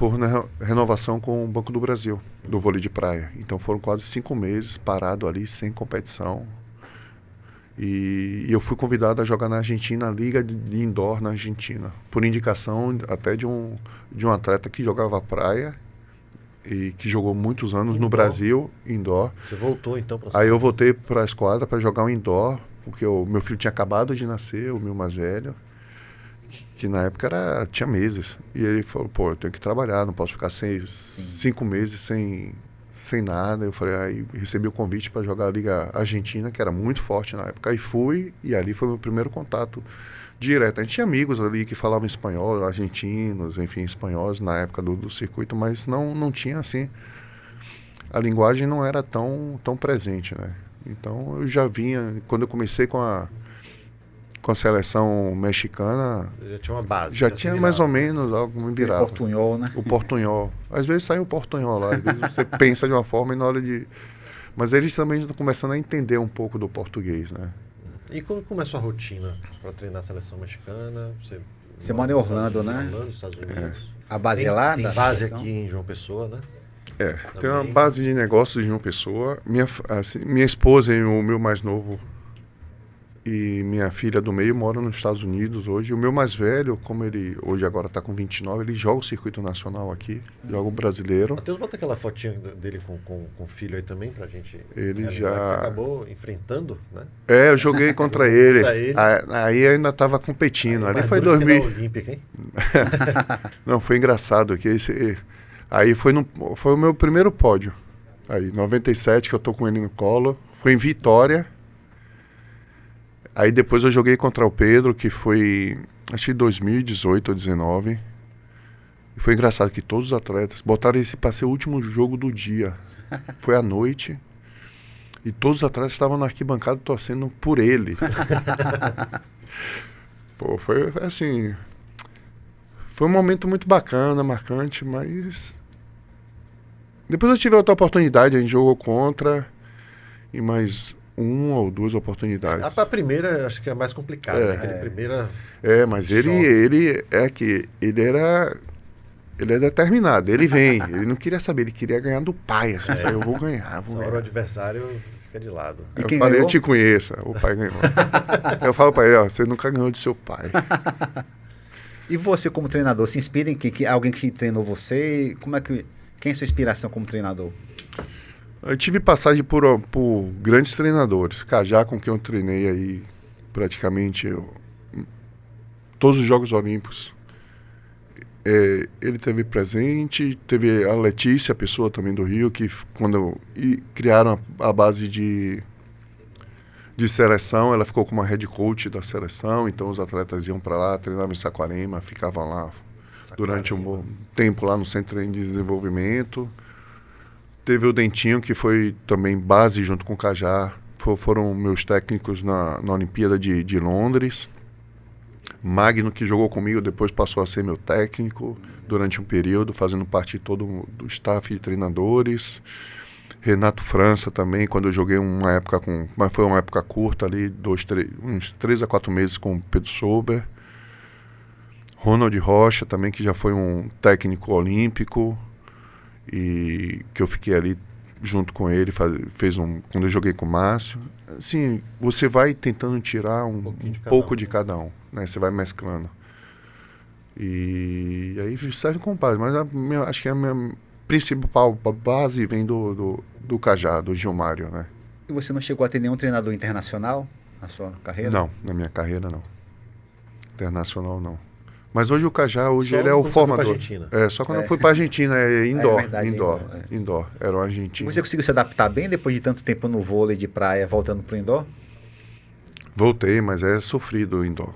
renovação com o Banco do Brasil, do vôlei de praia. Então foram quase 5 meses parado ali, sem competição. E eu fui convidado a jogar na Argentina, a Liga de Indoor na Argentina, por indicação até de um atleta que jogava praia e que jogou muitos anos no Brasil, indoor. Você voltou então para a Aí eu voltei para a esquadra para jogar um indoor, porque o meu filho tinha acabado de nascer, o meu mais velho, que na época tinha meses. E ele falou, eu tenho que trabalhar, não posso ficar 5 meses sem nada. Eu falei, aí recebi o convite para jogar a Liga Argentina, que era muito forte na época. Aí fui, e ali foi o meu primeiro contato direto. A gente tinha amigos ali que falavam espanhol, argentinos, enfim, espanhóis na época do circuito, mas não tinha assim, a linguagem não era tão presente, né? Então eu já vinha, quando eu comecei com a seleção mexicana... Você já tinha uma base. Já tinha mais ou menos algo me virava. O portunhol, né? O portunhol. Às vezes sai o portunhol lá, às vezes você pensa de uma forma e na hora de... Mas eles também estão começando a entender um pouco do português, né? E como começou a rotina para treinar a seleção mexicana? Você mora em Orlando, né? Orlando, Estados Unidos. A base é lá? Tem base aqui em João Pessoa, né? Tem uma base de negócios em João Pessoa. Minha esposa e o meu mais novo e minha filha do meio moram nos Estados Unidos hoje. O meu mais velho, como ele hoje agora está com 29, ele joga o circuito nacional aqui, joga o brasileiro. Matheus, bota aquela fotinha dele com o filho aí também pra gente... Ele que já... você acabou enfrentando, né? Eu joguei contra ele. Aí ainda estava competindo. Ali foi 2000... Olímpica, hein? Não, foi engraçado. Aí foi o meu primeiro pódio. Aí, 97, que eu tô com ele no colo. Foi em Vitória. Aí depois eu joguei contra o Pedro, que foi acho que 2018 ou 2019. E foi engraçado que todos os atletas botaram esse para ser o último jogo do dia. Foi à noite. E todos os atletas estavam na arquibancada torcendo por ele. Pô, foi assim... Foi um momento muito bacana, marcante, mas... Depois eu tive outra oportunidade, a gente jogou contra, e mais uma ou duas oportunidades. A primeira acho que é a mais complicada, né? Aquela primeira... Mas ele é determinado, ele vem, ele não queria saber, ele queria ganhar do pai, assim, eu vou ganhar, vou ganhar. O adversário fica de lado. E eu falei, eu te conheço, o pai ganhou. Eu falo para ele, você nunca ganhou de seu pai. E você como treinador, se inspira em alguém que treinou você? Quem é a sua inspiração como treinador? Eu tive passagem por grandes treinadores. Cajá, com quem eu treinei aí praticamente todos os Jogos Olímpicos. Ele teve presente, teve a Letícia, a pessoa também do Rio, que criaram a base de seleção, ela ficou como a head coach da seleção, então os atletas iam para lá, treinavam em Saquarema, ficavam lá durante um bom tempo lá no Centro de Desenvolvimento. Teve o Dentinho, que foi também base junto com o Cajá, foram meus técnicos na Olimpíada de Londres. Magno, que jogou comigo, depois passou a ser meu técnico durante um período, fazendo parte do staff de treinadores. Renato França também, quando eu joguei uma época mas foi uma época curta ali, uns 3 a 4 meses com o Pedro Sober. Ronald Rocha também, que já foi um técnico olímpico e que eu fiquei ali junto com ele, quando eu joguei com o Márcio. Assim, você vai tentando tirar um pouco de cada um, né? Você vai mesclando. E aí serve como base, mas acho que a minha principal base vem do Cajá, do Gilmário, né? E você não chegou a ter nenhum treinador internacional na sua carreira? Não, na minha carreira não. Internacional não. Mas hoje o Cajá, ele é o formador. Só quando eu fui para a Argentina, indoor. Verdade, Indoor. Era um argentino. Você conseguiu se adaptar bem depois de tanto tempo no vôlei de praia, voltando para o indoor? Voltei, mas é sofrido o indoor.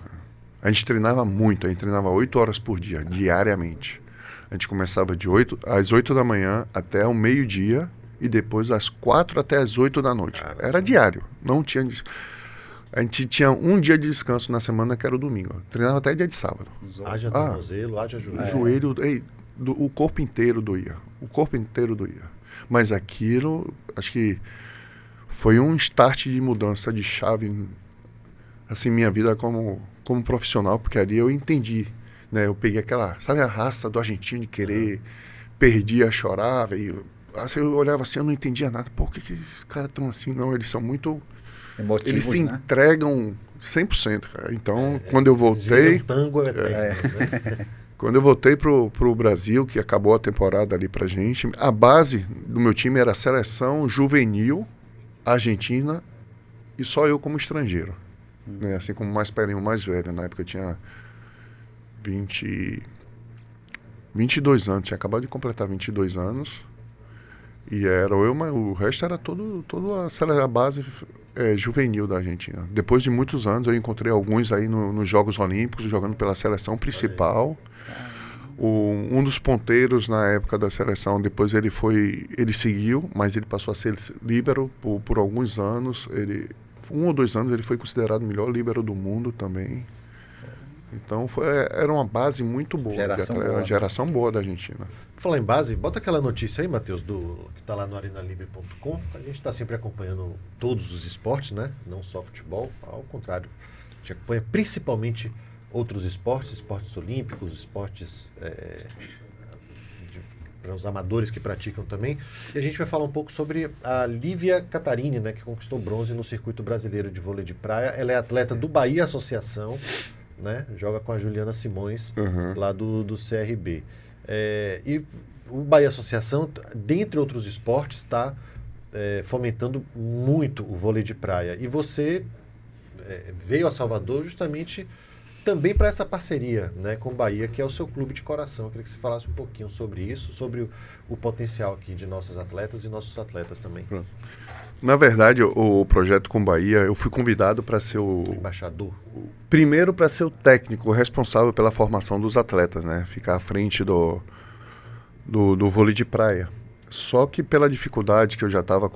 A gente treinava muito, a gente treinava 8 horas por dia, diariamente. A gente começava às 8 da manhã até o meio-dia e depois às 4 até às 8 da noite. Caramba. Era diário, não tinha... A gente tinha um dia de descanso na semana, que era o domingo. Treinava até dia de sábado. Haja tornozelo, haja joelho. Joelho, o corpo inteiro doía. O corpo inteiro doía. Mas aquilo, acho que foi um start de mudança de chave, assim, minha vida como profissional, porque ali eu entendi, né? Eu peguei aquela, sabe, a raça do argentino de querer, perdia, chorava, e assim, eu olhava assim, eu não entendia nada. Por que esses caras estão assim? Não, eles são muito... Emotivos, eles se né? entregam 100%, cara. Então, quando eu voltei... Tango é tango, né? Quando eu voltei pro Brasil, que acabou a temporada ali pra gente, a base do meu time era a seleção juvenil, argentina, e só eu como estrangeiro. Né? Assim como mais mais velho. Na época eu tinha 22 anos, tinha acabado de completar 22 anos. E era eu, mas o resto era toda a base juvenil da Argentina. Depois de muitos anos, eu encontrei alguns aí nos Jogos Olímpicos, jogando pela seleção principal. Um dos ponteiros na época da seleção, depois ele seguiu, mas ele passou a ser líbero por alguns anos. 1 ou 2 anos ele foi considerado o melhor líbero do mundo também. Então era uma base muito boa. Geração boa da Argentina. Por falar em base, bota aquela notícia aí, Matheus, que está lá no arenalivre.com. A gente está sempre acompanhando todos os esportes, né? Não só futebol, ao contrário. A gente acompanha principalmente outros esportes olímpicos, esportes para os amadores que praticam também. E a gente vai falar um pouco sobre a Lívia Catarini, né, que conquistou bronze no circuito brasileiro de vôlei de praia. Ela é atleta do Bahia Associação, né? Joga com a Juliana Simões, lá do CRB. E o Bahia Associação, dentre outros esportes, está fomentando muito o vôlei de praia. E você veio a Salvador justamente também para essa parceria, né, com o Bahia, que é o seu clube de coração. Eu queria que você falasse um pouquinho sobre isso, sobre o potencial aqui de nossas atletas e nossos atletas também. Pronto. Na verdade, o projeto com Bahia, eu fui convidado para ser o embaixador. Primeiro para ser o técnico responsável pela formação dos atletas, né? Ficar à frente do vôlei de praia. Só que pela dificuldade que eu já estava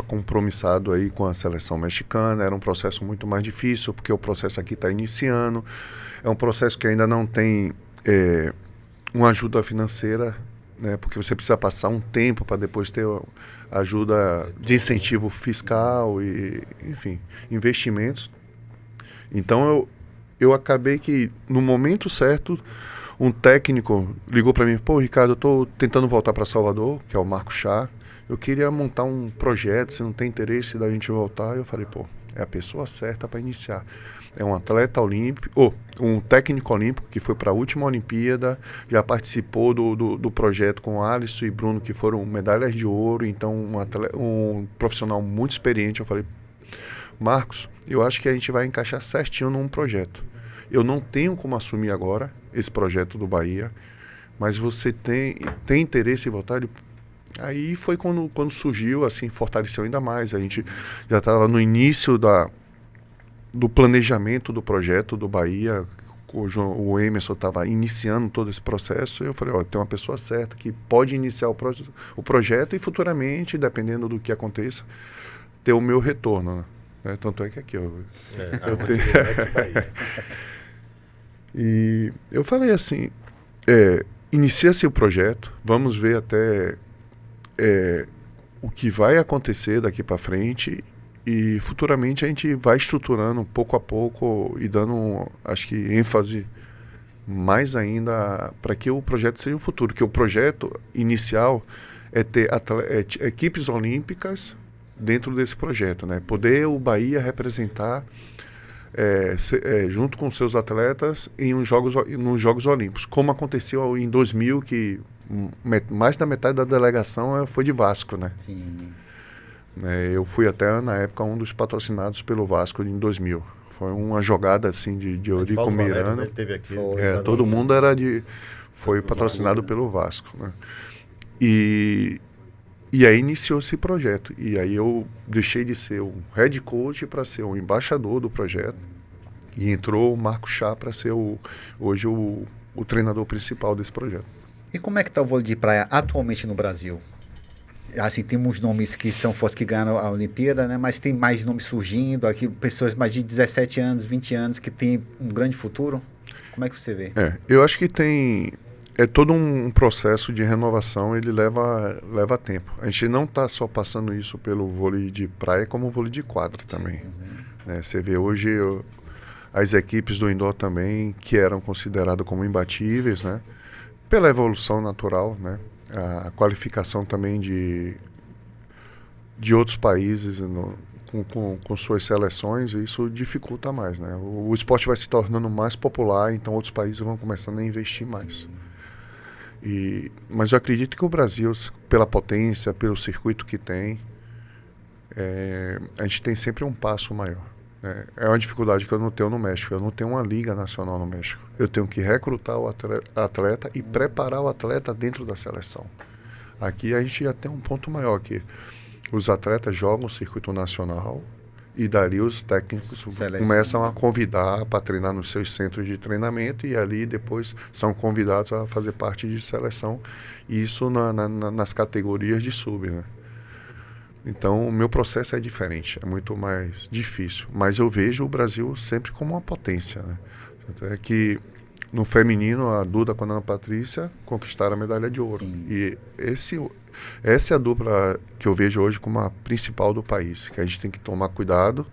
compromissado aí com a seleção mexicana, era um processo muito mais difícil, porque o processo aqui está iniciando, é um processo que ainda não tem uma ajuda financeira, né, porque você precisa passar um tempo para depois ter ajuda de incentivo fiscal e, enfim, investimentos. Então eu acabei que, no momento certo, um técnico ligou para mim, pô, Ricardo, eu estou tentando voltar para Salvador, que é o Marco Chá, eu queria montar um projeto, se não tem interesse da gente voltar. Eu falei, pô, é a pessoa certa para iniciar. É um atleta olímpico, um técnico olímpico que foi para a última Olimpíada, já participou do projeto com Alisson e Bruno, que foram medalhas de ouro, então um profissional muito experiente. Eu falei, Marcos, eu acho que a gente vai encaixar certinho num projeto. Eu não tenho como assumir agora esse projeto do Bahia, mas você tem interesse em voltar? Aí foi quando surgiu, assim, fortaleceu ainda mais. A gente já estava no início do planejamento do projeto do Bahia. O Emerson estava iniciando todo esse processo. E eu falei, tem uma pessoa certa que pode iniciar o projeto e futuramente, dependendo do que aconteça, ter o meu retorno, né? Tanto é que aqui eu tenho... E eu falei assim, inicia-se o projeto, vamos ver até o que vai acontecer daqui para frente e futuramente a gente vai estruturando pouco a pouco e dando, acho que, ênfase mais ainda para que o projeto seja o futuro, que o projeto inicial é ter equipes olímpicas dentro desse projeto, né? Poder o Bahia representar junto com seus atletas nos Jogos Olímpicos, como aconteceu em 2000, que mais da metade da delegação foi de Vasco, né? Sim. Eu fui até, na época, um dos patrocinados pelo Vasco em 2000. Foi uma jogada, assim, de Eurico Miranda. Teve aqui, todo mundo foi patrocinado pelo Vasco, né? E aí iniciou esse projeto. E aí eu deixei de ser um head coach para ser um embaixador do projeto. E entrou o Marco Chá para ser hoje o treinador principal desse projeto. E como é que está o vôlei de praia atualmente no Brasil? Assim, temos nomes que são fortes, que ganharam a Olimpíada, né? Mas tem mais nomes surgindo, aqui pessoas mais de 17 anos, 20 anos, que têm um grande futuro. Como é que você vê? Eu acho que é todo um processo de renovação, ele leva tempo. A gente não está só passando isso pelo vôlei de praia, como o vôlei de quadra também. Você vê hoje as equipes do indoor também, que eram consideradas como imbatíveis, né? Pela evolução natural, né? A qualificação também de outros países com suas seleções, isso dificulta mais, né? O esporte vai se tornando mais popular, então outros países vão começando a investir mais. Mas eu acredito que o Brasil, pela potência, pelo circuito que tem, a gente tem sempre um passo maior. É uma dificuldade que eu não tenho no México. Eu não tenho uma liga nacional no México. Eu tenho que recrutar o atleta e preparar o atleta dentro da seleção. Aqui a gente já tem um ponto maior, que os atletas jogam o circuito nacional e dali os técnicos começam a convidar para treinar nos seus centros de treinamento e ali depois são convidados a fazer parte de seleção. Isso nas categorias de sub, né? Então, o meu processo é diferente, é muito mais difícil. Mas eu vejo o Brasil sempre como uma potência, né? É que no feminino, a Duda com a Ana Patrícia conquistaram a medalha de ouro. Sim. E essa é a dupla que eu vejo hoje como a principal do país, que a gente tem que tomar cuidado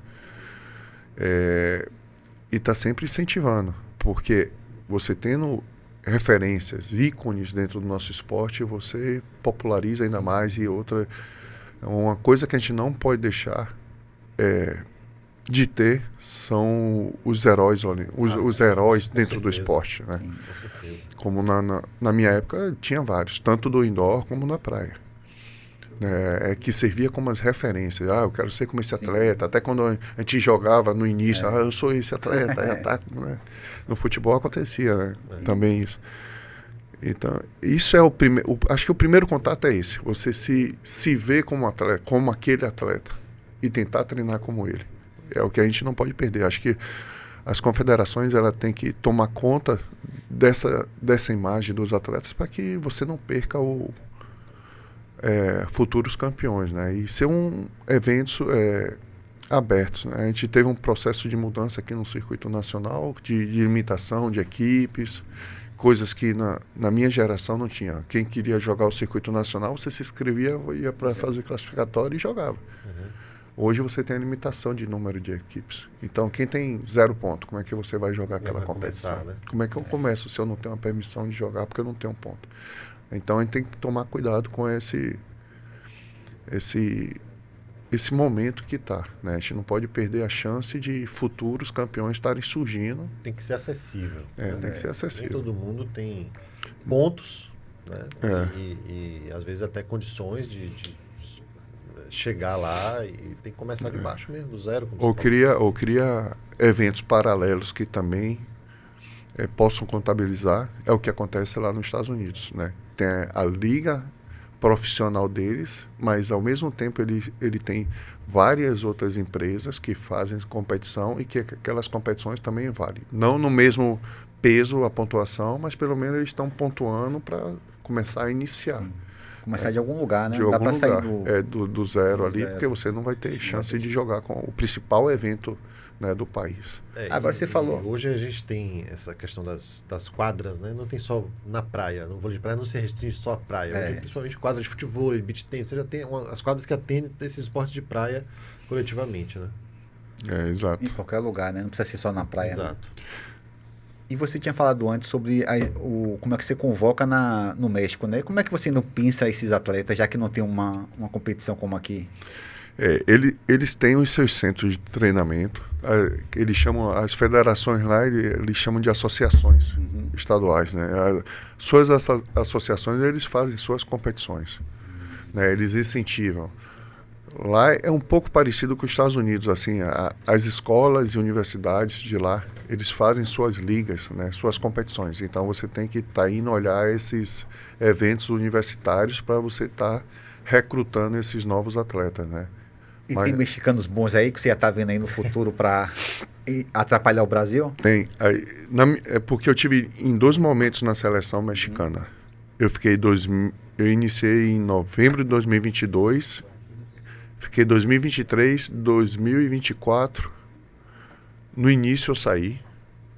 e estar sempre incentivando. Porque você tendo referências, ícones dentro do nosso esporte, você populariza ainda mais. E outra... Uma coisa que a gente não pode deixar de ter são os heróis, os heróis dentro do esporte, né? Sim, com certeza. Como na minha época tinha vários, tanto do indoor como na praia. que servia como as referências. Eu quero ser como esse atleta. Até quando a gente jogava no início, eu sou esse atleta. No futebol acontecia, né? Também isso. Então, isso é o primeiro. Acho que o primeiro contato é esse. Você se vê como atleta, como aquele atleta e tentar treinar como ele. É o que a gente não pode perder. Acho que as confederações ela tem que tomar conta dessa imagem dos atletas para que você não perca futuros campeões, né? E ser eventos abertos, né? A gente teve um processo de mudança aqui no circuito nacional, de limitação de equipes, coisas que na minha geração não tinha. Quem queria jogar o circuito nacional, você se inscrevia, ia para fazer classificatório e jogava. Hoje você tem a limitação de número de equipes. Então, quem tem 0 ponto, como é que você vai jogar aquela competição? Começar, né? Como é que eu começo se eu não tenho uma permissão de jogar porque eu não tenho ponto? Então, a gente tem que tomar cuidado com esse momento que está, né? A gente não pode perder a chance de futuros campeões estarem surgindo. Tem que ser acessível. Tem que ser acessível. Nem todo mundo tem pontos, né? E às vezes até condições de chegar lá e tem que começar de baixo mesmo, do zero. Ou cria eventos paralelos que também possam contabilizar. É o que acontece lá nos Estados Unidos, né? Tem a liga profissional deles, mas ao mesmo tempo ele tem várias outras empresas que fazem competição e que aquelas competições também valem. Não no mesmo peso a pontuação, mas pelo menos eles estão pontuando para começar a iniciar. Sim. Começar de algum lugar, né? De não algum dá para lugar. sair do zero ali, porque você não vai ter chance de jogar com o principal evento, né, do país. Agora você falou. Hoje a gente tem essa questão das quadras, né? Não tem só na praia. No vôlei de praia não se restringe só à praia. Hoje, principalmente quadras de futebol, beach tennis, você já tem as quadras que atendem esses esportes de praia coletivamente, né? Exato. Em qualquer lugar, né? Não precisa ser só na praia. Exato. Né? E você tinha falado antes sobre como é que você convoca no México, né? Como é que você não pinça esses atletas, já que não tem uma competição como aqui? Eles têm os seus centros de treinamento. Eles chamam, as federações lá, eles chamam de associações estaduais, né? Suas associações, eles fazem suas competições, né? Eles incentivam. Lá é um pouco parecido com os Estados Unidos, assim, as escolas e universidades de lá, eles fazem suas ligas, né, suas competições. Então você tem que estar indo olhar esses eventos universitários para você estar recrutando esses novos atletas, né? E tem mexicanos bons aí que você já está vendo aí no futuro para atrapalhar o Brasil? Tem. Porque eu tive em 2 momentos na seleção mexicana. Eu iniciei em novembro de 2022. Fiquei 2023, 2024. No início eu saí,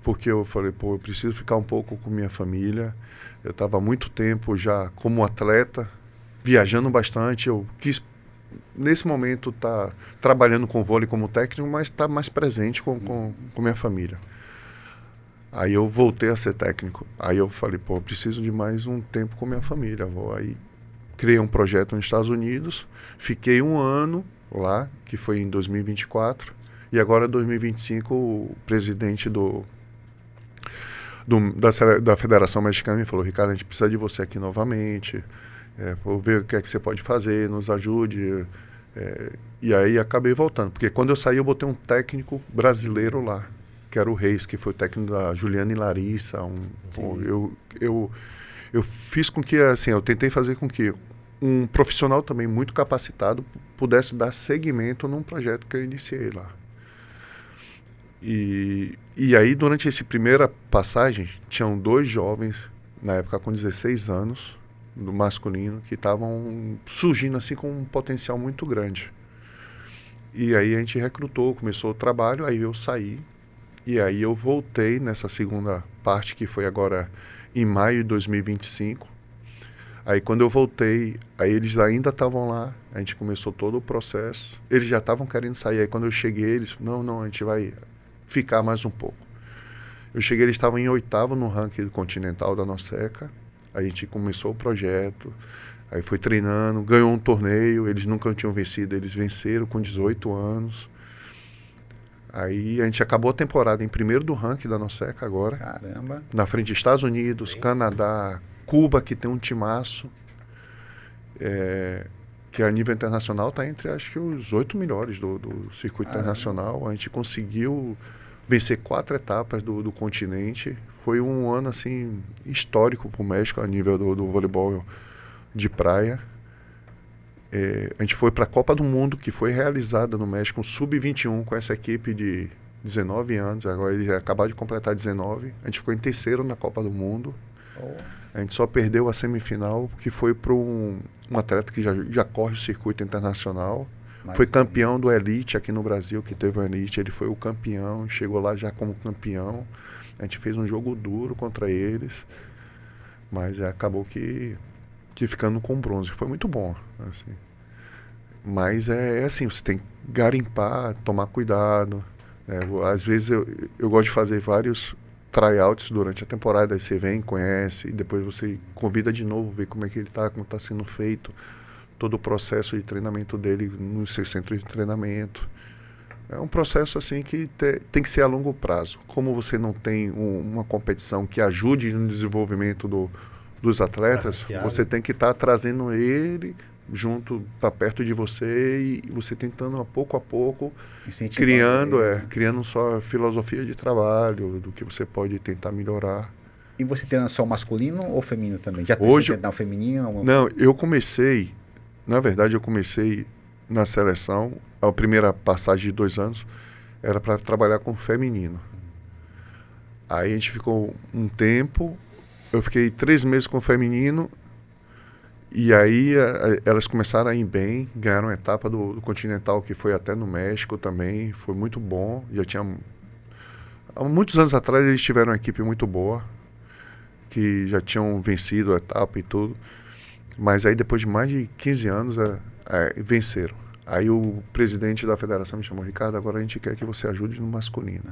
porque eu falei, eu preciso ficar um pouco com minha família. Eu estava há muito tempo já como atleta, viajando bastante. Eu quis, nesse momento, estar trabalhando com vôlei como técnico, mas estar mais presente com minha família. Aí eu voltei a ser técnico. Aí eu falei, eu preciso de mais um tempo com minha família. Aí criei um projeto nos Estados Unidos, fiquei 1 ano lá, que foi em 2024, e agora em 2025 o presidente da Federação Mexicana me falou, Ricardo, a gente precisa de você aqui novamente, vou ver o que é que você pode fazer, nos ajude. E aí acabei voltando, porque quando eu saí eu botei um técnico brasileiro lá, que era o Reis, que foi o técnico da Juliana e Larissa. Eu fiz com que, assim, eu tentei fazer com que um profissional também muito capacitado pudesse dar seguimento num projeto que eu iniciei lá. E aí, durante essa primeira passagem, tinham 2 jovens, na época com 16 anos, do masculino, que estavam surgindo assim com um potencial muito grande. E aí a gente recrutou, começou o trabalho, aí eu saí, e aí eu voltei nessa segunda parte, que foi agora em maio de 2025. Aí quando eu voltei, aí eles ainda estavam lá, a gente começou todo o processo, eles já estavam querendo sair. Aí quando eu cheguei, eles, não, a gente vai ficar mais um pouco. Eu cheguei, eles estavam em 8º no ranking continental da Noceca, a gente começou o projeto, aí foi treinando, ganhou um torneio, eles nunca tinham vencido, eles venceram com 18 anos. Aí a gente acabou a temporada em 1º do ranking da Noceca agora. Caramba. Na frente dos Estados Unidos, Canadá, Cuba, que tem um timaço. que a nível internacional está entre, acho que, os 8 melhores do circuito internacional. A gente conseguiu vencer 4 etapas do continente. Foi um ano, assim, histórico para o México a nível do voleibol de praia. A gente foi para a Copa do Mundo, que foi realizada no México, um sub-21 com essa equipe de 19 anos. Agora eles acabaram de completar 19. A gente ficou em terceiro na Copa do Mundo. A gente só perdeu a semifinal, que foi para um atleta que já corre o circuito internacional. Foi campeão do Elite aqui no Brasil, que teve o Elite. Ele foi o campeão, chegou lá já como campeão. A gente fez um jogo duro contra eles, mas acabou que ficando com bronze. Foi muito bom, assim. Mas é assim, você tem que garimpar, tomar cuidado. Às vezes eu gosto de fazer vários tryouts durante a temporada, aí você vem, conhece, e depois você convida de novo, ver como é que ele está, como está sendo feito, todo o processo de treinamento dele no seu centro de treinamento. É um processo assim que tem que ser a longo prazo. Como você não tem uma competição que ajude no desenvolvimento dos atletas, você tem que estar trazendo ele junto para perto de você e você tentando a pouco criando sua filosofia de trabalho, do que você pode tentar melhorar. E você treina só masculino ou feminino também? Já hoje treinar o feminino? Não, eu comecei na seleção, a primeira passagem de 2 anos era para trabalhar com feminino. Aí a gente ficou um tempo, eu fiquei 3 meses com feminino. E aí elas começaram a ir bem, ganharam a etapa do Continental, que foi até no México também, foi muito bom. Há muitos anos atrás eles tiveram uma equipe muito boa, que já tinham vencido a etapa e tudo. Mas aí depois de mais de 15 anos venceram. Aí o presidente da federação me chamou: Ricardo, agora a gente quer que você ajude no masculino.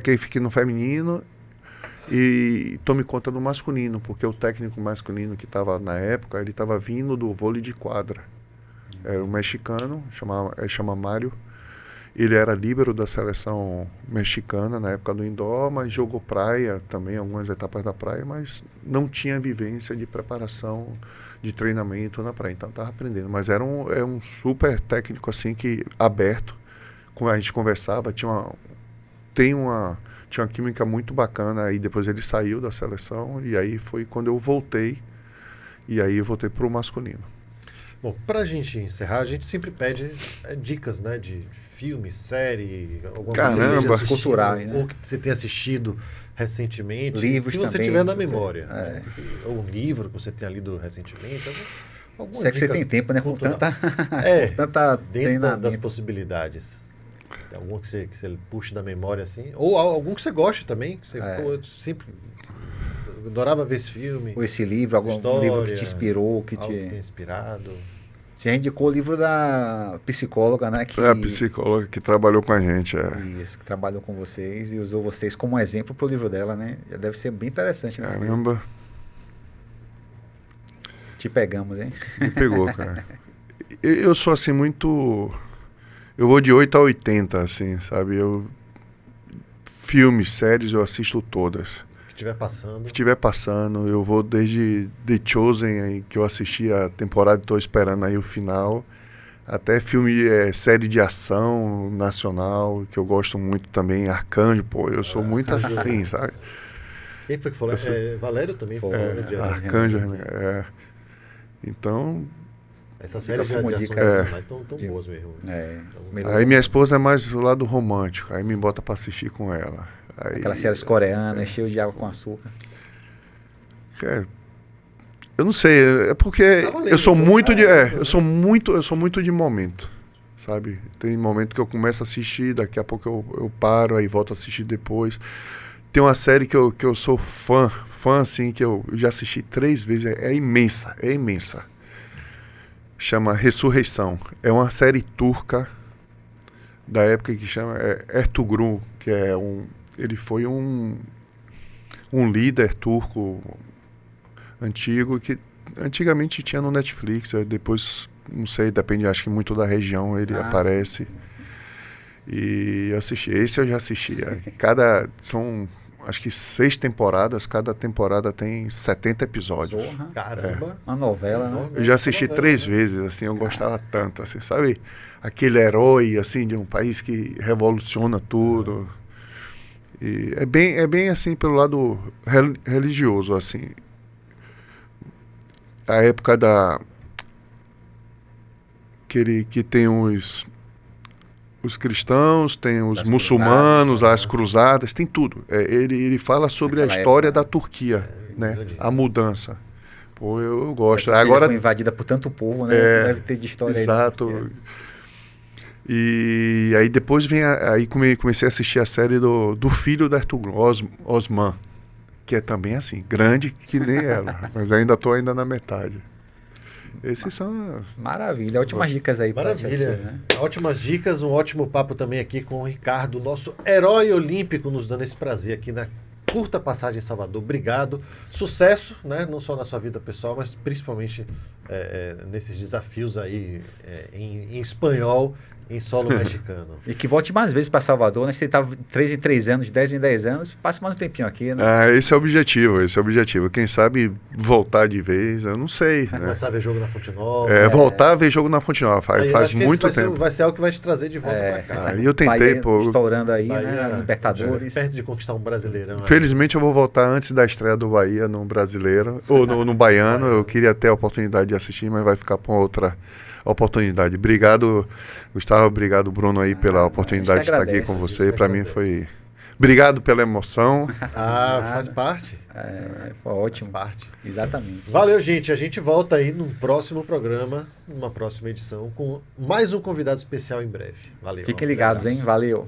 Que fique no feminino e tome conta do masculino, porque o técnico masculino que estava na época, ele estava vindo do vôlei de quadra. Era um mexicano, chama Mário. Ele era líbero da seleção mexicana na época do indoor, mas jogou praia também, algumas etapas da praia, mas não tinha vivência de preparação, de treinamento na praia, então estava aprendendo. Mas era um super técnico assim, que aberto, como a gente conversava, tinha uma química muito bacana. Aí depois ele saiu da seleção e aí foi quando eu voltei, e aí eu voltei para o masculino. Bom, para a gente encerrar, a gente sempre pede dicas, né, de filme, série, alguma coisa culturais, né? Ou que você tenha assistido recentemente. Livros se você também, tiver na memória. Né? Ou um livro que você tenha lido recentemente. Se é que você tem tempo, né? Com tanta dentro das possibilidades. Tem algum que você puxe da memória assim? Ou algum que você goste também, que você eu sempre adorava ver esse filme. Ou esse livro, algum livro que te inspirou, que te inspirado. Você indicou o livro da psicóloga, né? A psicóloga que trabalhou com a gente. Isso, que trabalhou com vocês e usou vocês como exemplo para o livro dela, né? Já deve ser bem interessante. Caramba. Te pegamos, hein? Me pegou, cara. Eu sou assim muito... Eu vou de 8 a 80, assim, sabe? Filmes, séries, eu assisto todas. Que estiver passando, eu vou desde The Chosen, aí, que eu assisti a temporada e estou esperando aí o final, até série de ação nacional, que eu gosto muito também, Arcanjo, eu sou muito assim, sabe? Quem foi que falou? Valério também falou. Arcanjo, Então... Essas séries de ações nacionais estão boas mesmo. Aí minha esposa é mais do lado romântico, aí me bota para assistir com ela. Aquelas séries coreanas, cheio de água com açúcar. Eu não sei, é porque eu sou muito de momento, sabe? Tem momento que eu começo a assistir, daqui a pouco eu paro, aí volto a assistir depois. Tem uma série que eu sou fã assim, que eu já assisti 3 vezes, é imensa. Chama Ressurreição. É uma série turca da época que chama Ertugrul, que ele foi um líder turco antigo que antigamente tinha no Netflix, depois, não sei, depende, acho que muito da região ele aparece. Sim. E eu assisti, esse eu já assisti. acho que 6 temporadas, cada temporada tem 70 episódios. Porra. Caramba. Uma novela, né? Eu já assisti 3 vezes, assim, eu gostava tanto, assim, sabe? Aquele herói, assim, de um país que revoluciona tudo. E é bem assim, pelo lado religioso, assim. A época que tem os cristãos, tem os Das muçulmanos, cruzadas, as cruzadas, tem tudo. Ele fala sobre Naquela a história época, da Turquia, né? grande. A mudança. Pô, eu gosto. Agora Agora foi invadida por tanto povo, né? Deve ter de história exato. aí. Né? E aí depois comecei a assistir a série do filho da Ertugrul, Osman, que é também assim, grande que nem ela, mas ainda tô na metade. Esses são... Maravilha. Ótimas dicas aí. pra Maravilha. assistir, né? Ótimas dicas, um ótimo papo também aqui com o Ricardo, nosso herói olímpico, nos dando esse prazer aqui na curta passagem em Salvador. Obrigado. Sucesso, né? Não só na sua vida pessoal, mas principalmente nesses desafios aí em espanhol, em solo mexicano. E que volte mais vezes para Salvador, né? Você estava 3 em 3 anos, 10 em 10 anos, passe mais um tempinho aqui, né? Esse é o objetivo. Quem sabe voltar de vez, eu não sei. Né? Começar a ver jogo na Fonte Nova. Voltar a ver jogo na Fonte Nova, Aí, faz acho que muito esse tempo. vai ser algo que vai te trazer de volta pra cá. E eu tentei, Bahia pô. estourando aí, Bahia, né? Libertadores. perto de conquistar um brasileirão. Felizmente eu vou voltar antes da estreia do Bahia no Brasileiro, ou no Baiano. Eu queria ter a oportunidade de assistir, mas vai ficar para outra oportunidade. Obrigado, Gustavo, obrigado, Bruno, aí pela oportunidade de estar aqui com você. Para mim foi... Obrigado pela emoção. Faz parte. Foi ótimo. Faz parte. Exatamente. Valeu, gente. A gente volta aí num próximo programa, numa próxima edição, com mais um convidado especial em breve. Valeu. Fiquem ligados, hein? Valeu.